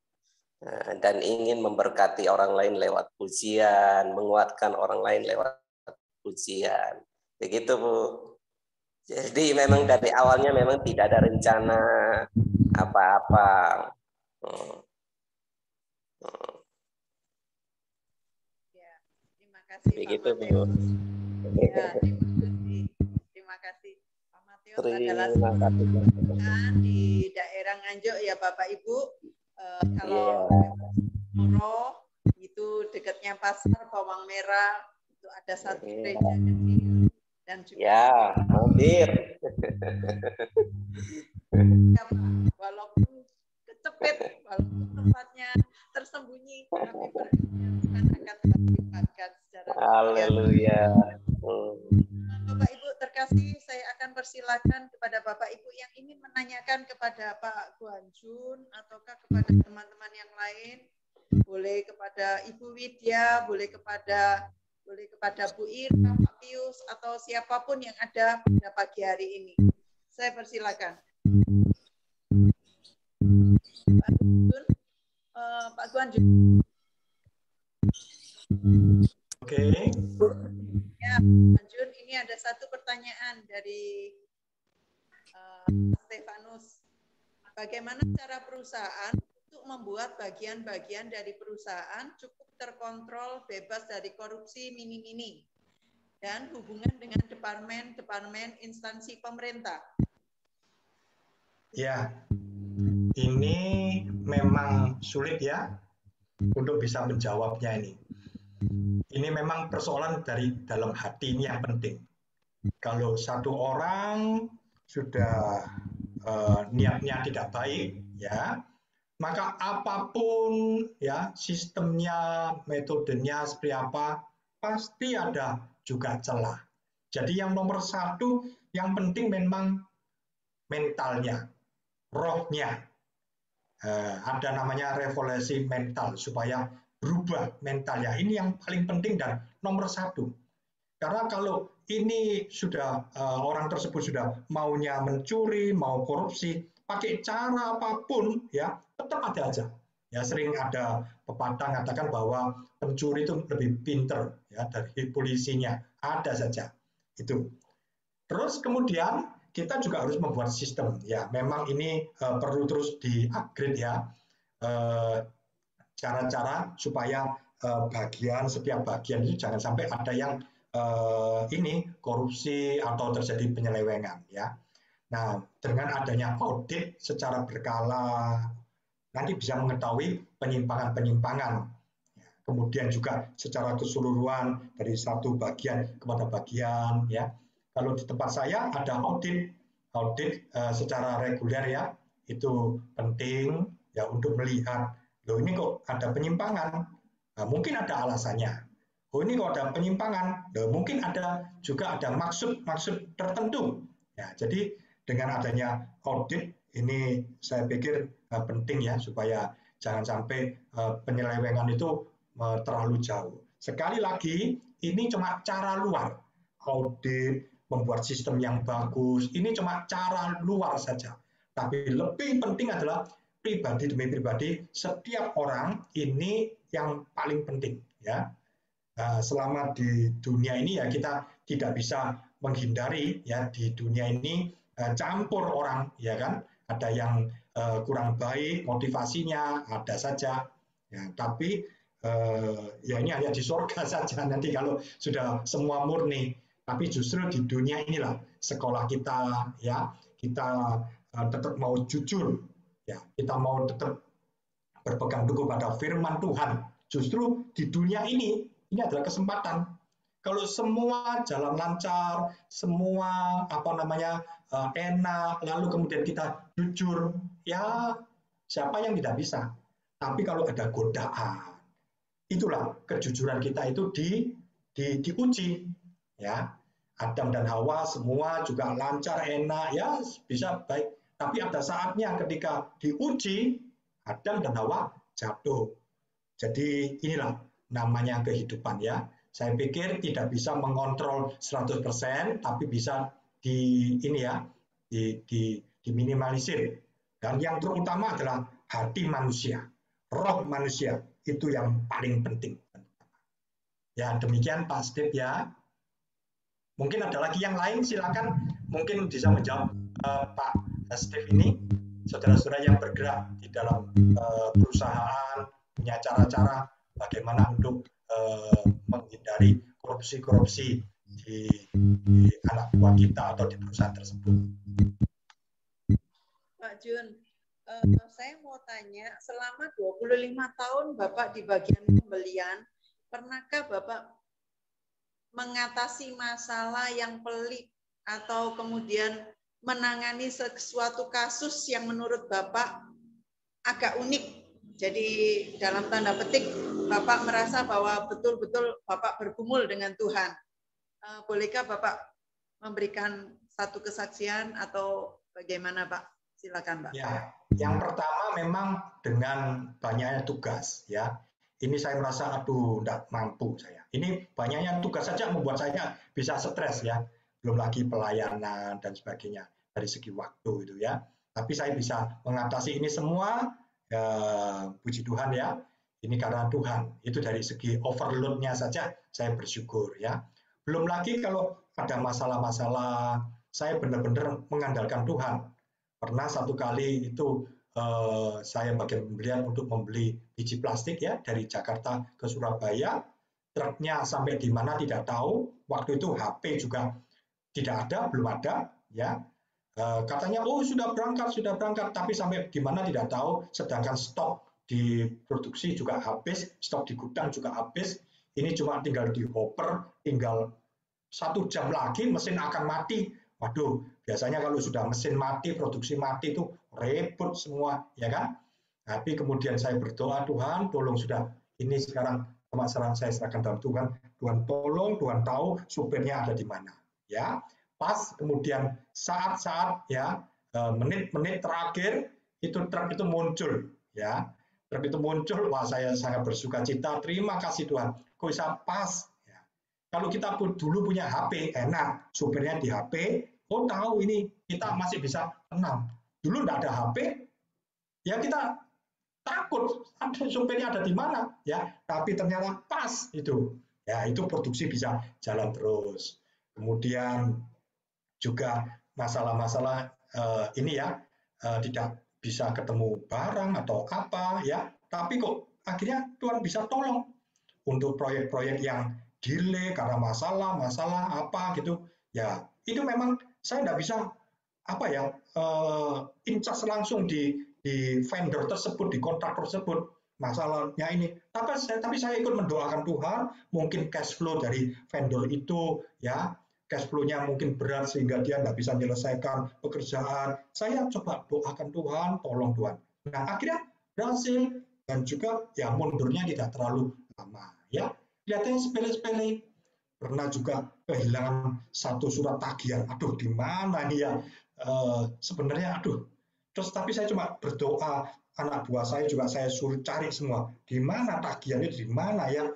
dan ingin memberkati orang lain lewat pujian, menguatkan orang lain lewat pujian. Begitu, Bu. Jadi memang dari awalnya memang tidak ada rencana apa-apa. Ya, terima kasih Begitu, Pak Matius. Ya, terima kasih. Pak Matius adalah di daerah Nganjuk ya Bapak Ibu. Kalau Moro itu dekatnya pasar Bawang Merah itu ada satu gereja kecil dan juga ya mampir. Ya, walaupun kecepet, walaupun tempatnya tersembunyi, tapi Tuhan akan terlibatkan secara haleluya. Bapak Ibu terkasih, saya akan persilakan kepada Bapak Ibu yang ingin menanyakan kepada Pak Guanjun ataukah kepada teman-teman yang lain, boleh kepada Ibu Widya, boleh kepada Bu Ira, Pak Pius, atau siapapun yang ada pada pagi hari ini. Saya persilakan. Pak Guanjun. Oke. Ya, Guanjun, ini ada satu pertanyaan dari Stefanus. Bagaimana cara perusahaan untuk membuat bagian-bagian dari perusahaan cukup terkontrol, bebas dari korupsi mini-mini, dan hubungan dengan departemen instansi pemerintah? Ya, ini memang sulit ya untuk bisa menjawabnya ini. Ini memang persoalan dari dalam hati ini yang penting. Kalau satu orang sudah niatnya tidak baik, ya, maka apapun ya sistemnya, metodenya seperti apa, pasti ada juga celah. Jadi yang nomor satu, yang penting memang mentalnya, rohnya. Ada namanya revolusi mental supaya berubah mentalnya. Ini yang paling penting dan nomor satu. Karena kalau ini sudah orang tersebut sudah maunya mencuri, mau korupsi, pakai cara apapun ya tetap ada aja. Ya, sering ada pepatah mengatakan bahwa pencuri itu lebih pinter ya dari polisinya. Ada saja itu. Terus kemudian kita juga harus membuat sistem. Ya, memang ini perlu terus di-upgrade ya cara-cara supaya setiap bagian itu jangan sampai ada yang ini korupsi atau terjadi penyelewengan ya. Nah, dengan adanya audit secara berkala nanti bisa mengetahui penyimpangan-penyimpangan. Kemudian juga secara keseluruhan dari satu bagian kepada bagian ya. Kalau di tempat saya ada audit secara reguler ya, itu penting ya untuk melihat loh ini kok ada penyimpangan. Nah, mungkin ada alasannya. Oh ini kok ada penyimpangan. Loh, mungkin juga ada maksud tertentu. Ya, jadi dengan adanya audit ini saya pikir penting ya supaya jangan sampai penyelewengan itu terlalu jauh. Sekali lagi ini cuma cara luar. Audit, membuat sistem yang bagus, ini cuma cara luar saja. Tapi lebih penting adalah pribadi demi pribadi, setiap orang ini yang paling penting ya. Selama di dunia ini ya kita tidak bisa menghindari ya di dunia ini campur orang ya kan, ada yang kurang baik motivasinya ada saja ya, tapi ya ini hanya di surga saja nanti kalau sudah semua murni. Tapi justru di dunia inilah sekolah kita ya, kita tetap mau jujur ya, kita mau tetap berpegang teguh pada firman Tuhan. Justru di dunia ini adalah kesempatan. Kalau semua jalan lancar, semua enak, lalu kemudian kita jujur, ya siapa yang tidak bisa? Tapi kalau ada godaan, itulah kejujuran kita itu diuji, ya. Adam dan Hawa semua juga lancar, enak, ya bisa baik. Tapi ada saatnya ketika diuji, Adam dan Hawa jatuh. Jadi inilah namanya kehidupan ya. Saya pikir tidak bisa mengontrol 100%, tapi bisa diminimalisir. Dan yang terutama adalah hati manusia, roh manusia, itu yang paling penting. Ya, demikian Pak Steve ya. Mungkin ada lagi yang lain, silakan. Mungkin bisa menjawab Pak Steve ini. Saudara-saudara yang bergerak di dalam perusahaan, punya cara-cara bagaimana untuk menghindari korupsi-korupsi di anak buah kita atau di perusahaan tersebut. Pak Jun, saya mau tanya, selama 25 tahun Bapak di bagian pembelian, pernahkah Bapak mengatasi masalah yang pelik atau kemudian menangani sesuatu kasus yang menurut Bapak agak unik? Jadi dalam tanda petik Bapak merasa bahwa betul-betul Bapak bergumul dengan Tuhan. Bolehkah Bapak memberikan satu kesaksian atau bagaimana Pak? Silakan Pak. Ya, yang pertama memang dengan banyaknya tugas ya. Ini saya merasa aduh enggak mampu saya. Ini banyaknya tugas saja membuat saya bisa stres ya. Belum lagi pelayanan dan sebagainya dari segi waktu itu ya. Tapi saya bisa mengatasi ini semua. Ya, puji Tuhan ya, ini karena Tuhan. Itu dari segi overload-nya saja saya bersyukur ya. Belum lagi kalau ada masalah-masalah, saya benar-benar mengandalkan Tuhan. Pernah satu kali itu saya bagian pembelian untuk membeli biji plastik ya dari Jakarta ke Surabaya. Truknya sampai di mana tidak tahu. Waktu itu HP juga tidak ada, belum ada ya. Katanya oh sudah berangkat, tapi sampai di mana tidak tahu, sedangkan stok di produksi juga habis, stok di gudang juga habis, ini cuma tinggal di hopper, tinggal 1 jam lagi mesin akan mati. Waduh, biasanya kalau sudah mesin mati, produksi mati itu repot semua, ya kan? Tapi kemudian saya berdoa, Tuhan tolong sudah, ini sekarang pemasaran saya serahkan dalam Tuhan, Tuhan tolong, Tuhan tahu supirnya ada di mana, ya. Pas kemudian saat-saat ya menit-menit terakhir itu truk itu muncul ya, truk itu muncul, wah saya sangat bersuka cita, terima kasih Tuhan, kok bisa pas ya. Kalau kita dulu punya HP enak, supirnya di HP, oh tahu ini kita masih bisa tenang. Dulu nggak ada HP, ya kita takut ada supirnya ada di mana ya, tapi ternyata pas itu ya, itu produksi bisa jalan terus. Kemudian juga masalah-masalah ini ya, tidak bisa ketemu barang atau apa ya, tapi kok akhirnya Tuhan bisa tolong untuk proyek-proyek yang delay karena masalah apa gitu ya. Itu memang saya tidak bisa apa ya, incas langsung di vendor tersebut, di kontrak tersebut masalahnya ini. Tapi saya ikut mendoakan Tuhan, mungkin cash flow dari vendor itu ya, cash flow-nya mungkin berat sehingga dia tidak bisa menyelesaikan pekerjaan. Saya coba doakan Tuhan, tolong Tuhan. Nah akhirnya berhasil, dan juga ya mundurnya tidak terlalu lama ya. Kelihatannya sepele-sepele. Pernah juga kehilangan satu surat tagihan. Aduh, di mana nih ya? Sebenarnya aduh. Terus tapi saya cuma berdoa, anak buah saya juga saya suruh cari semua. Di mana tagihannya, di mana ya?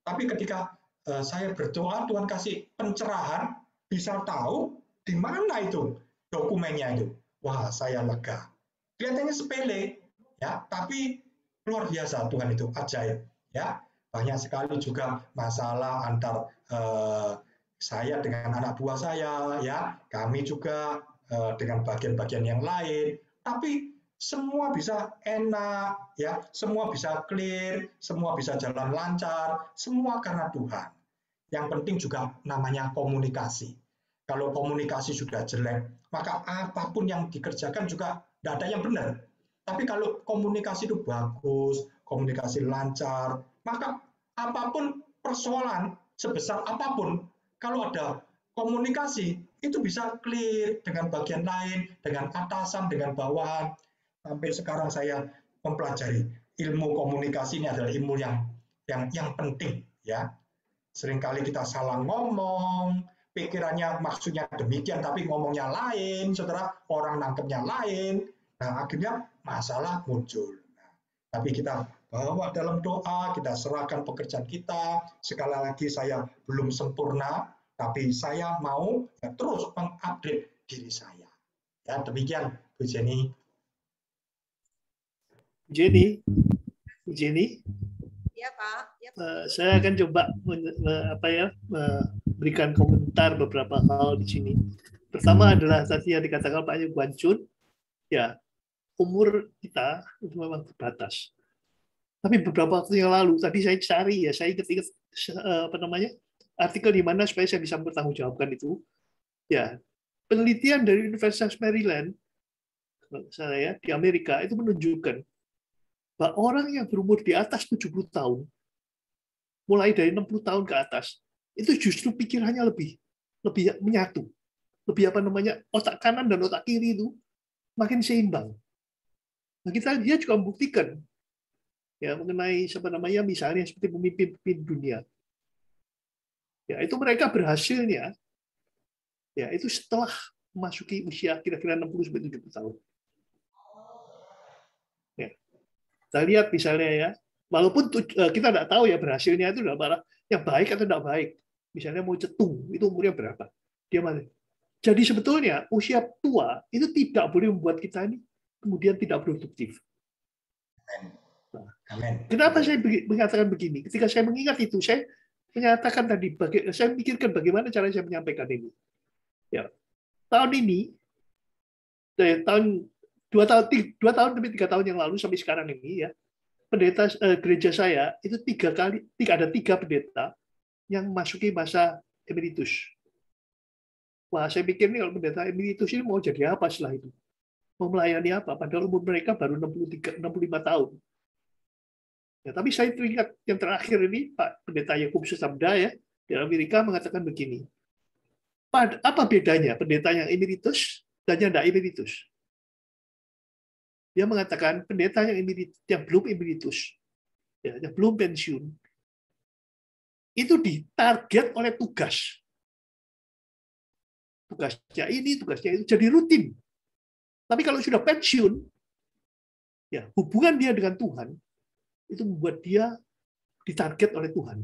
Tapi ketika saya berdoa, Tuhan kasih pencerahan, bisa tahu di mana itu dokumennya itu. Wah, saya lega. Kelihatannya sepele, ya, tapi luar biasa Tuhan itu, ajaib, ya. Banyak sekali juga masalah antar saya dengan anak buah saya, ya, kami juga dengan bagian-bagian yang lain, tapi semua bisa enak, ya, semua bisa clear, semua bisa jalan lancar, semua karena Tuhan. Yang penting juga namanya komunikasi. Kalau komunikasi sudah jelek, maka apapun yang dikerjakan juga tidak ada yang benar. Tapi kalau komunikasi itu bagus, komunikasi lancar, maka apapun persoalan sebesar apapun, kalau ada komunikasi, itu bisa clear dengan bagian lain, dengan atasan, dengan bawahan. Sampai sekarang saya mempelajari ilmu komunikasi ini adalah ilmu yang penting, ya. Seringkali kita salah ngomong, pikirannya maksudnya demikian, tapi ngomongnya lain, saudara, orang nangkepnya lain. Nah, akhirnya masalah muncul. Nah, tapi kita bawa dalam doa, kita serahkan pekerjaan kita. Sekali lagi saya belum sempurna, tapi saya mau ya, terus mengupdate diri saya. Ya, demikian Bu Jenny. Jenny. Ya Pak. Ya, Pak. Saya akan coba berikan komentar beberapa hal di sini. Pertama adalah tadi yang dikatakan Pak Yuan Chun, ya umur kita itu memang terbatas. Tapi beberapa waktu yang lalu, tadi saya cari ya, saya ingat artikel di mana supaya saya bisa mempertanggungjawabkan itu. Ya, penelitian dari Universitas Maryland, saya di Amerika itu menunjukkan bahwa orang yang berumur di atas 70 tahun, mulai dari 60 tahun ke atas, itu justru pikirannya lebih menyatu, lebih otak kanan dan otak kiri itu makin seimbang. Nah, dia juga membuktikan ya mengenai misalnya seperti pemimpin dunia. Ya, itu mereka berhasilnya ya itu setelah memasuki usia kira-kira 60 sampai 70 tahun. Ya. Kita lihat misalnya ya, walaupun kita tidak tahu ya berhasilnya itu adalah yang baik atau tidak baik. Misalnya mau cetung, itu umurnya berapa? Dia mana? Jadi sebetulnya usia tua itu tidak boleh membuat kita ini kemudian tidak produktif. Nah, kenapa saya mengatakan begini? Ketika saya mengingat itu, saya menyatakan tadi, saya pikirkan bagaimana cara saya menyampaikan ini. Ya, tahun ini, dua tahun lebih 3 tahun yang lalu sampai sekarang ini ya, pendeta gereja saya itu ada 3 pendeta yang masuki masa emeritus. Wah, saya pikir nih kalau pendeta emeritus ini mau jadi apa setelah itu? Mau melayani apa? Padahal umur mereka baru 65 tahun. Ya, tapi saya teringat yang terakhir ini Pak Pendeta Yakub Susamda ya di Amerika mengatakan begini. Apa bedanya pendeta yang emeritus dan yang tidak emeritus? Dia mengatakan pendeta yang belum emeritus, ya, yang belum pensiun, itu ditarget oleh tugas. Tugasnya ini, tugasnya itu, jadi rutin. Tapi kalau sudah pensiun, ya hubungan dia dengan Tuhan itu membuat dia ditarget oleh Tuhan.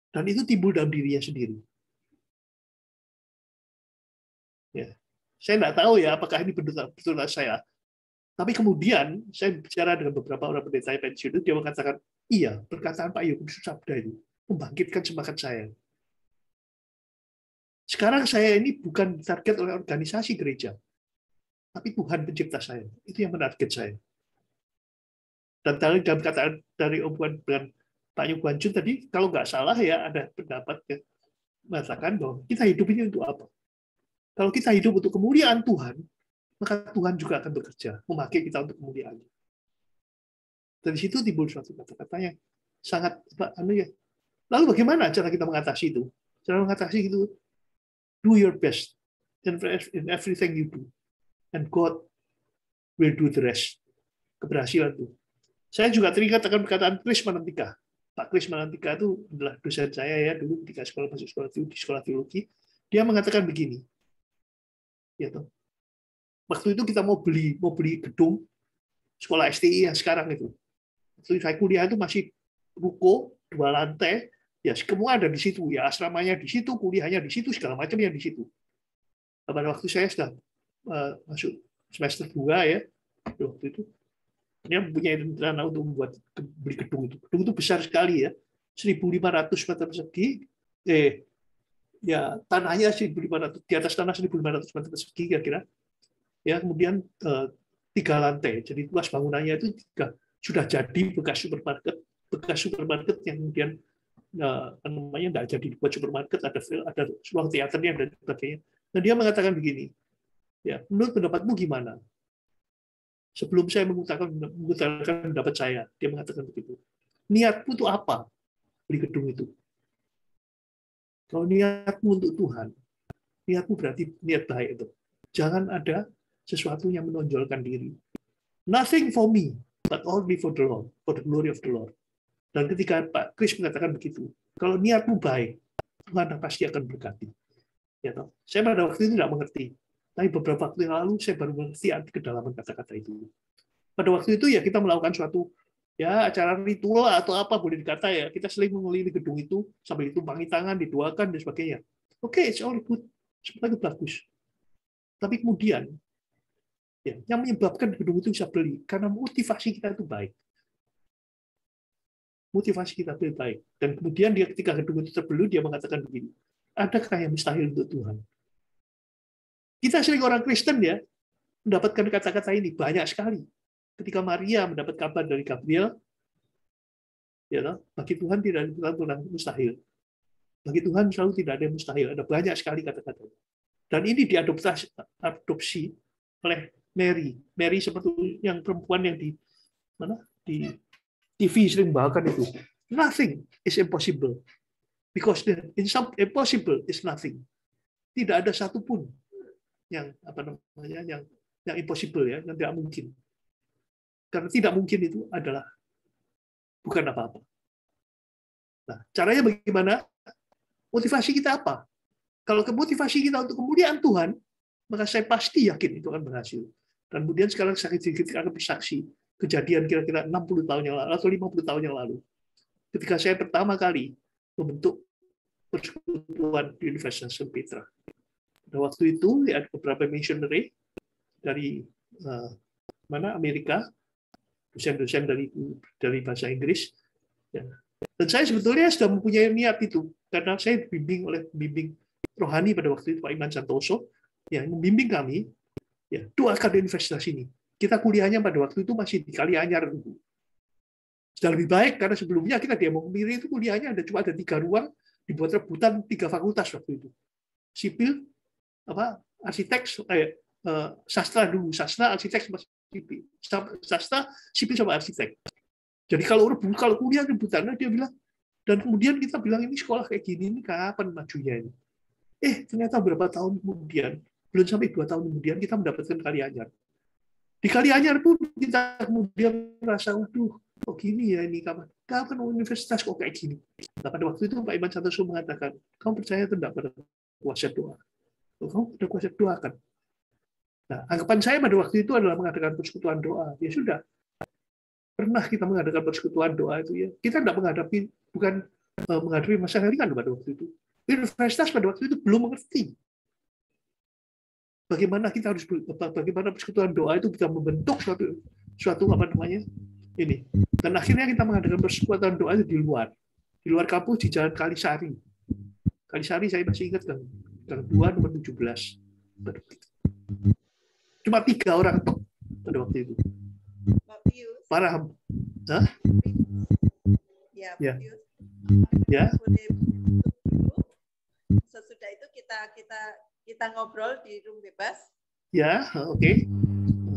Dan itu timbul dalam dirinya sendiri. Ya. Saya tidak tahu ya apakah ini betul saya. Tapi kemudian saya bicara dengan beberapa orang pendeta saya pensiun itu, dia mengatakan, iya, perkataan Pak Yakub Susabda itu membangkitkan semangat saya. Sekarang saya ini bukan ditarget oleh organisasi gereja, tapi Tuhan pencipta saya. Itu yang menarget saya. Dan dalam perkataan dari omongan dengan Pak Yuban Jun tadi, kalau nggak salah ya ada pendapat yang mengatakan bahwa kita hidup ini untuk apa? Kalau kita hidup untuk kemuliaan Tuhan, maka Tuhan juga akan bekerja, memakai kita untuk kemuliaan. Dari situ timbul suatu kata-kata yang sangat ya. Lalu bagaimana cara kita mengatasi itu? Cara mengatasi itu, do your best in everything you do, and God will do the rest. Keberhasilan itu. Saya juga teringat akan perkataan Chris Manantika. Pak Chris Manantika itu adalah dosen saya ya dulu ketika masuk sekolah teologi. Dia mengatakan begini. Ya toh. Waktu itu kita mau beli gedung sekolah STI yang sekarang itu. Waktu saya kuliah itu masih ruko 2 lantai, ya semua ada di situ, ya asramanya di situ, kuliahnya di situ, segala macam yang di situ. Pada waktu saya sudah masuk semester 2 ya, waktu itu dia punya rencana untuk beli gedung itu. Gedung itu besar sekali ya, 1.500 meter persegi. Ya tanahnya 1.500, di atas tanah 1.500 meter persegi kira-kira. Ya kemudian 3 lantai. Jadi luas bangunannya itu sudah jadi bekas supermarket yang kemudian namanya nggak jadi buat supermarket, ada ruang teaternya dan sebagainya. Dan dia mengatakan begini, ya menurut pendapatmu gimana? Sebelum saya mengutarakan pendapat saya, dia mengatakan begitu. Niatmu itu apa beli gedung itu? Kalau niatmu untuk Tuhan, niatmu berarti niat baik itu. Jangan ada sesuatu yang menonjolkan diri. Nothing for me, but only for the Lord, for the glory of the Lord. Dan ketika Pak Chris mengatakan begitu, kalau niatmu baik, Tuhan pasti akan berkati. Ya toh? Saya pada waktu itu tidak mengerti. Tapi beberapa waktu yang lalu saya baru mengerti arti kedalaman kata-kata itu. Pada waktu itu ya kita melakukan suatu ya acara ritual atau apa boleh dikata ya, kita sering mengelilingi gedung itu sambil ditumpangi tangan, didoakan dan sebagainya. Oke, it's all good, semua itu bagus. Tapi kemudian ya, yang menyebabkan gedung itu bisa beli karena motivasi kita itu baik. Motivasi kita itu baik. Dan kemudian dia ketika gedung itu terbeli dia mengatakan begini, adakah yang mustahil untuk Tuhan? Kita sering orang Kristen ya mendapatkan kata-kata ini banyak sekali. Ketika Maria mendapat kabar dari Gabriel, ya, bagi Tuhan tidak ada yang mustahil. Bagi Tuhan selalu tidak ada yang mustahil. Ada banyak sekali kata-kata. Dan ini diadopsi oleh Mary. Mary seperti yang perempuan yang di TV sering bahakan itu. Nothing is impossible. Because impossible is nothing. Tidak ada satupun yang yang impossible ya, yang tidak mungkin. Karena tidak mungkin itu adalah bukan apa-apa. Nah, caranya bagaimana? Motivasi kita apa? Kalau motivasi kita untuk kemuliaan Tuhan, maka saya pasti yakin itu akan berhasil. Dan kemudian sekarang saya sedikit akan bersaksi kejadian kira-kira 60 tahun yang lalu atau 50 tahun yang lalu. Ketika saya pertama kali membentuk persekutuan di Universitas St. Petra. Pada waktu itu ada beberapa missionary dari Amerika, dosen-dosen dari bahasa Inggris. Ya. Dan saya sebetulnya sudah mempunyai niat itu karena saya bimbing rohani pada waktu itu Pak Iman Santoso yang membimbing kami, ya doakan di universitas ini. Kita kuliahnya pada waktu itu masih di Kalianyar. Sudah lebih baik karena sebelumnya kita di Emongmiri itu kuliahnya cuma ada 3 ruang, dibuat rebutan 3 fakultas waktu itu. Sipil, arsitek, sastra dulu, sastra, arsitek, sipil. Sastra, sipil sama arsitek. Jadi kalau kuliah rebutannya dia bilang, dan kemudian kita bilang ini sekolah kayak gini, ini kapan majunya ini? Ternyata berapa tahun kemudian, belum sampai 2 tahun kemudian kita mendapatkan Kalianyar. Di Kalianyar pun kita kemudian merasa, kok gini ya ini kapan universitas kok kayak gini? Nah, pada waktu itu Pak Iman Santoso mengatakan, kamu percaya tidak pada kuasa doa? Kamu ada kuasa doa kan? Nah, anggapan saya pada waktu itu adalah mengadakan persekutuan doa. Ya sudah, pernah kita mengadakan persekutuan doa itu ya. Kita tidak bukan menghadapi masalah ringan pada waktu itu. Universitas pada waktu itu belum mengerti bagaimana kita harus bagaimana persekutuan doa itu bisa membentuk suatu apa namanya ini. Dan akhirnya kita mengadakan persekutuan doa itu di luar kampus di Jalan Kalisari. Kalisari saya masih ingat Gang 2 nomor 17. Cuma 3 orang pada waktu itu. Pak Pius. Parah. Hah? Ya, Pak Ya. Pius. Ya. Boleh dulu. Sesudah itu kita ngobrol di room bebas. Ya, oke.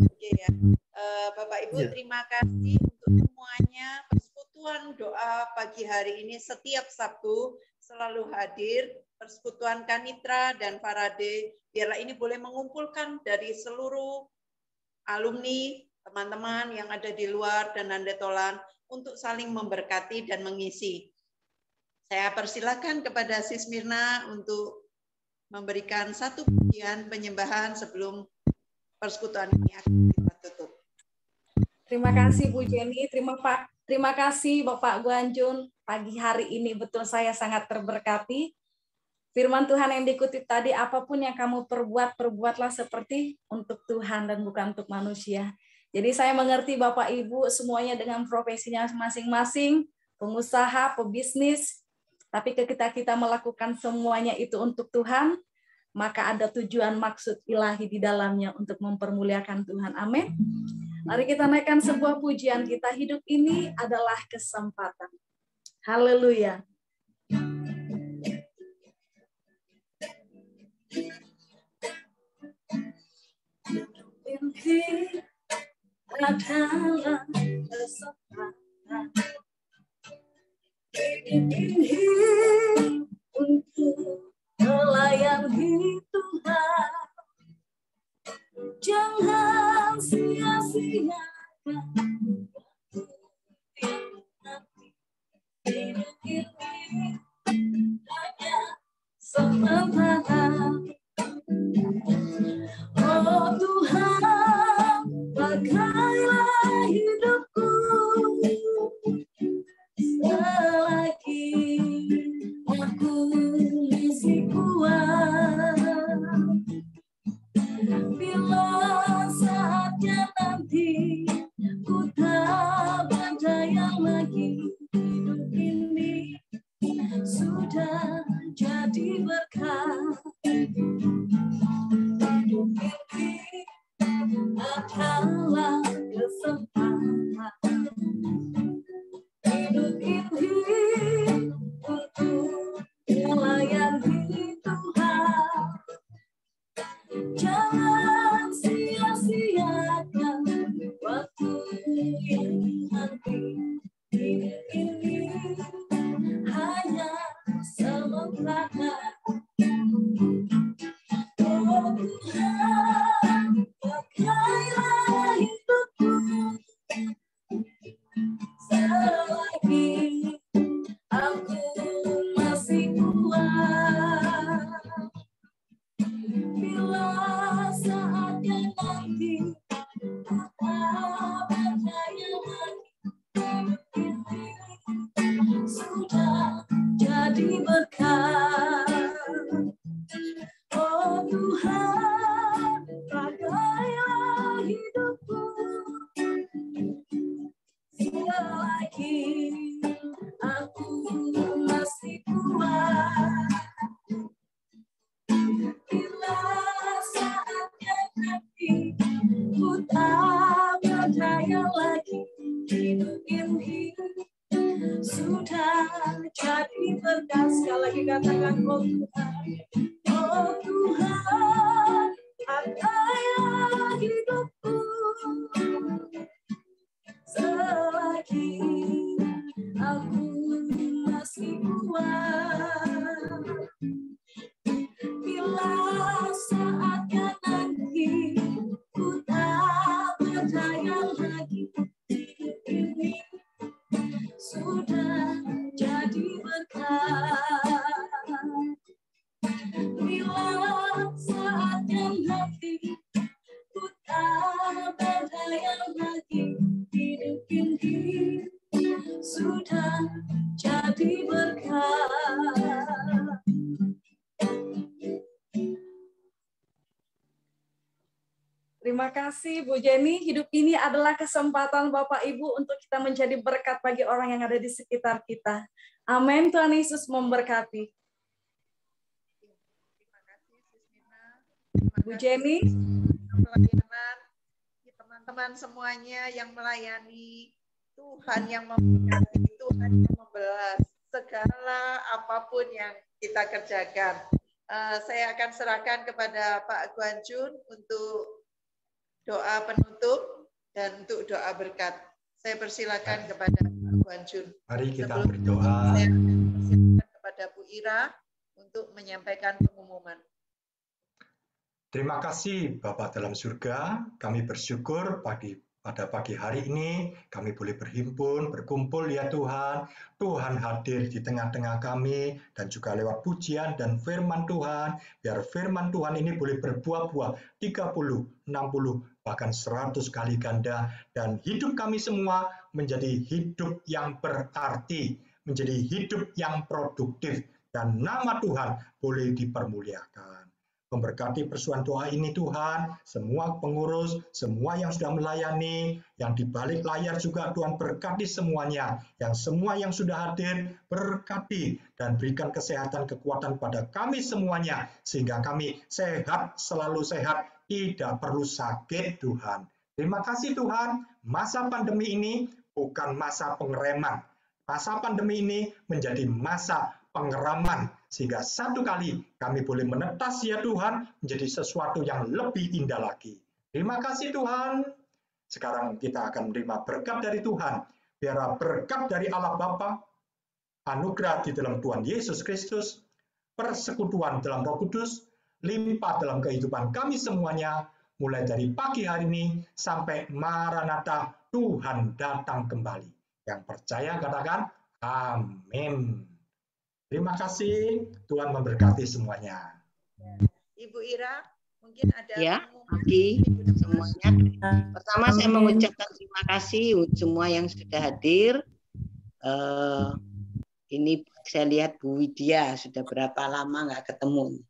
Oke ya. Bapak Ibu, Ya. terima kasih untuk semuanya. Persekutuan doa pagi hari ini setiap Sabtu selalu hadir. Persekutuan Kanitra dan Faraday, biarlah ini boleh mengumpulkan dari seluruh alumni, teman-teman yang ada di luar dan Nandetolan untuk saling memberkati dan mengisi. Saya persilakan kepada Sis Mirna untuk memberikan satu pujian penyembahan sebelum persekutuan ini akan kita tutup. Terima kasih Bu Jenny, terima kasih Bapak Guanjun. Pagi hari ini betul saya sangat terberkati. Firman Tuhan yang dikutip tadi, apapun yang kamu perbuat, perbuatlah seperti untuk Tuhan dan bukan untuk manusia. Jadi saya mengerti Bapak Ibu semuanya dengan profesinya masing-masing, pengusaha, pebisnis, tapi ketika kita melakukan semuanya itu untuk Tuhan, maka ada tujuan maksud ilahi di dalamnya untuk mempermuliakan Tuhan. Amin. Mari kita naikkan sebuah pujian kita. Hidup ini adalah kesempatan. Haleluya. Ini adalah kesempatan. Ini untuk melayani Tuhan. Jangan sia-siakan hidup ini hanya sementara. Oh Tuhan, pakailah hidupku selagi aku masih kuat. Bila saatnya nanti ku tak berdaya lagi, hidup ini sudah jadi berkat. Hidup ini adalah kesempatan. Hidup ini untuk melayani Tuhan. Jangan sia-siakan waktu yang nanti. Hidup ini hanya sementara. Oh Tuhan, pakailah hidupku selagi aku masih kuat. Bila saatnya nanti aku tak berdaya lagi, hidup ini sudah jadi berkat. Oh Tuhan, pakailah hidupku selagi aku masih kuat. Bila saatnya nanti ku tak berdaya lagi, hidup ini sudah jadi berkat. Sekali lagi katakan, oh Tuhan, oh Tuhan, pakailah hidupku selagi aku masih kuat. Bila saatnya nanti ku tak berdaya lagi, hidup ini sudah jadi berkat. Bila saatnya nanti ku tak berdaya lagi, hidup ini sudah jadi berkat. Terima kasih Bu Jenny. Hidup ini adalah kesempatan Bapak Ibu untuk kita menjadi berkat bagi orang yang ada di sekitar kita. Amin. Tuhan Yesus memberkati. Terima kasih Susmina. Bu Jenny. Pelayanan teman-teman semuanya yang melayani, Tuhan yang memberkati, Tuhan yang membelas segala apapun yang kita kerjakan. Saya akan serahkan kepada Pak Guan Jun untuk doa penutup dan untuk doa berkat. Saya persilakan kepada Pak Guan Jun. Mari kita Sebelum berdoa. saya akan persilakan kepada Bu Ira untuk menyampaikan pengumuman. Terima kasih Bapa dalam surga, kami bersyukur pada pagi hari ini kami boleh berhimpun, berkumpul ya Tuhan. Tuhan hadir di tengah-tengah kami dan juga lewat pujian dan firman Tuhan. Biar firman Tuhan ini boleh berbuah-buah 30, 60, bahkan 100 kali ganda. Dan hidup kami semua menjadi hidup yang berarti, menjadi hidup yang produktif. Dan nama Tuhan boleh dipermuliakan. Memberkati persuan doa ini Tuhan, semua pengurus, semua yang sudah melayani, yang di balik layar juga Tuhan berkati semuanya, yang semua yang sudah hadir berkati dan berikan kesehatan kekuatan pada kami semuanya, sehingga kami sehat, selalu sehat, tidak perlu sakit Tuhan. Terima kasih Tuhan, masa pandemi ini bukan masa pengereman, masa pandemi ini menjadi masa pengeraman, sehingga satu kali kami boleh menetas ya Tuhan menjadi sesuatu yang lebih indah lagi. Terima kasih Tuhan. Sekarang kita akan menerima berkat dari Tuhan. Biar berkat dari Allah Bapa, anugerah di dalam Tuhan Yesus Kristus, persekutuan dalam Roh Kudus, limpah dalam kehidupan kami semuanya, mulai dari pagi hari ini sampai Maranatha, Tuhan datang kembali. Yang percaya katakan amin. Terima kasih, Tuhan memberkati semuanya. Ibu Ira, mungkin ada ya, pagi semuanya. Pertama saya mengucapkan terima kasih semua yang sudah hadir. Ini saya lihat Bu Widya sudah berapa lama nggak ketemu.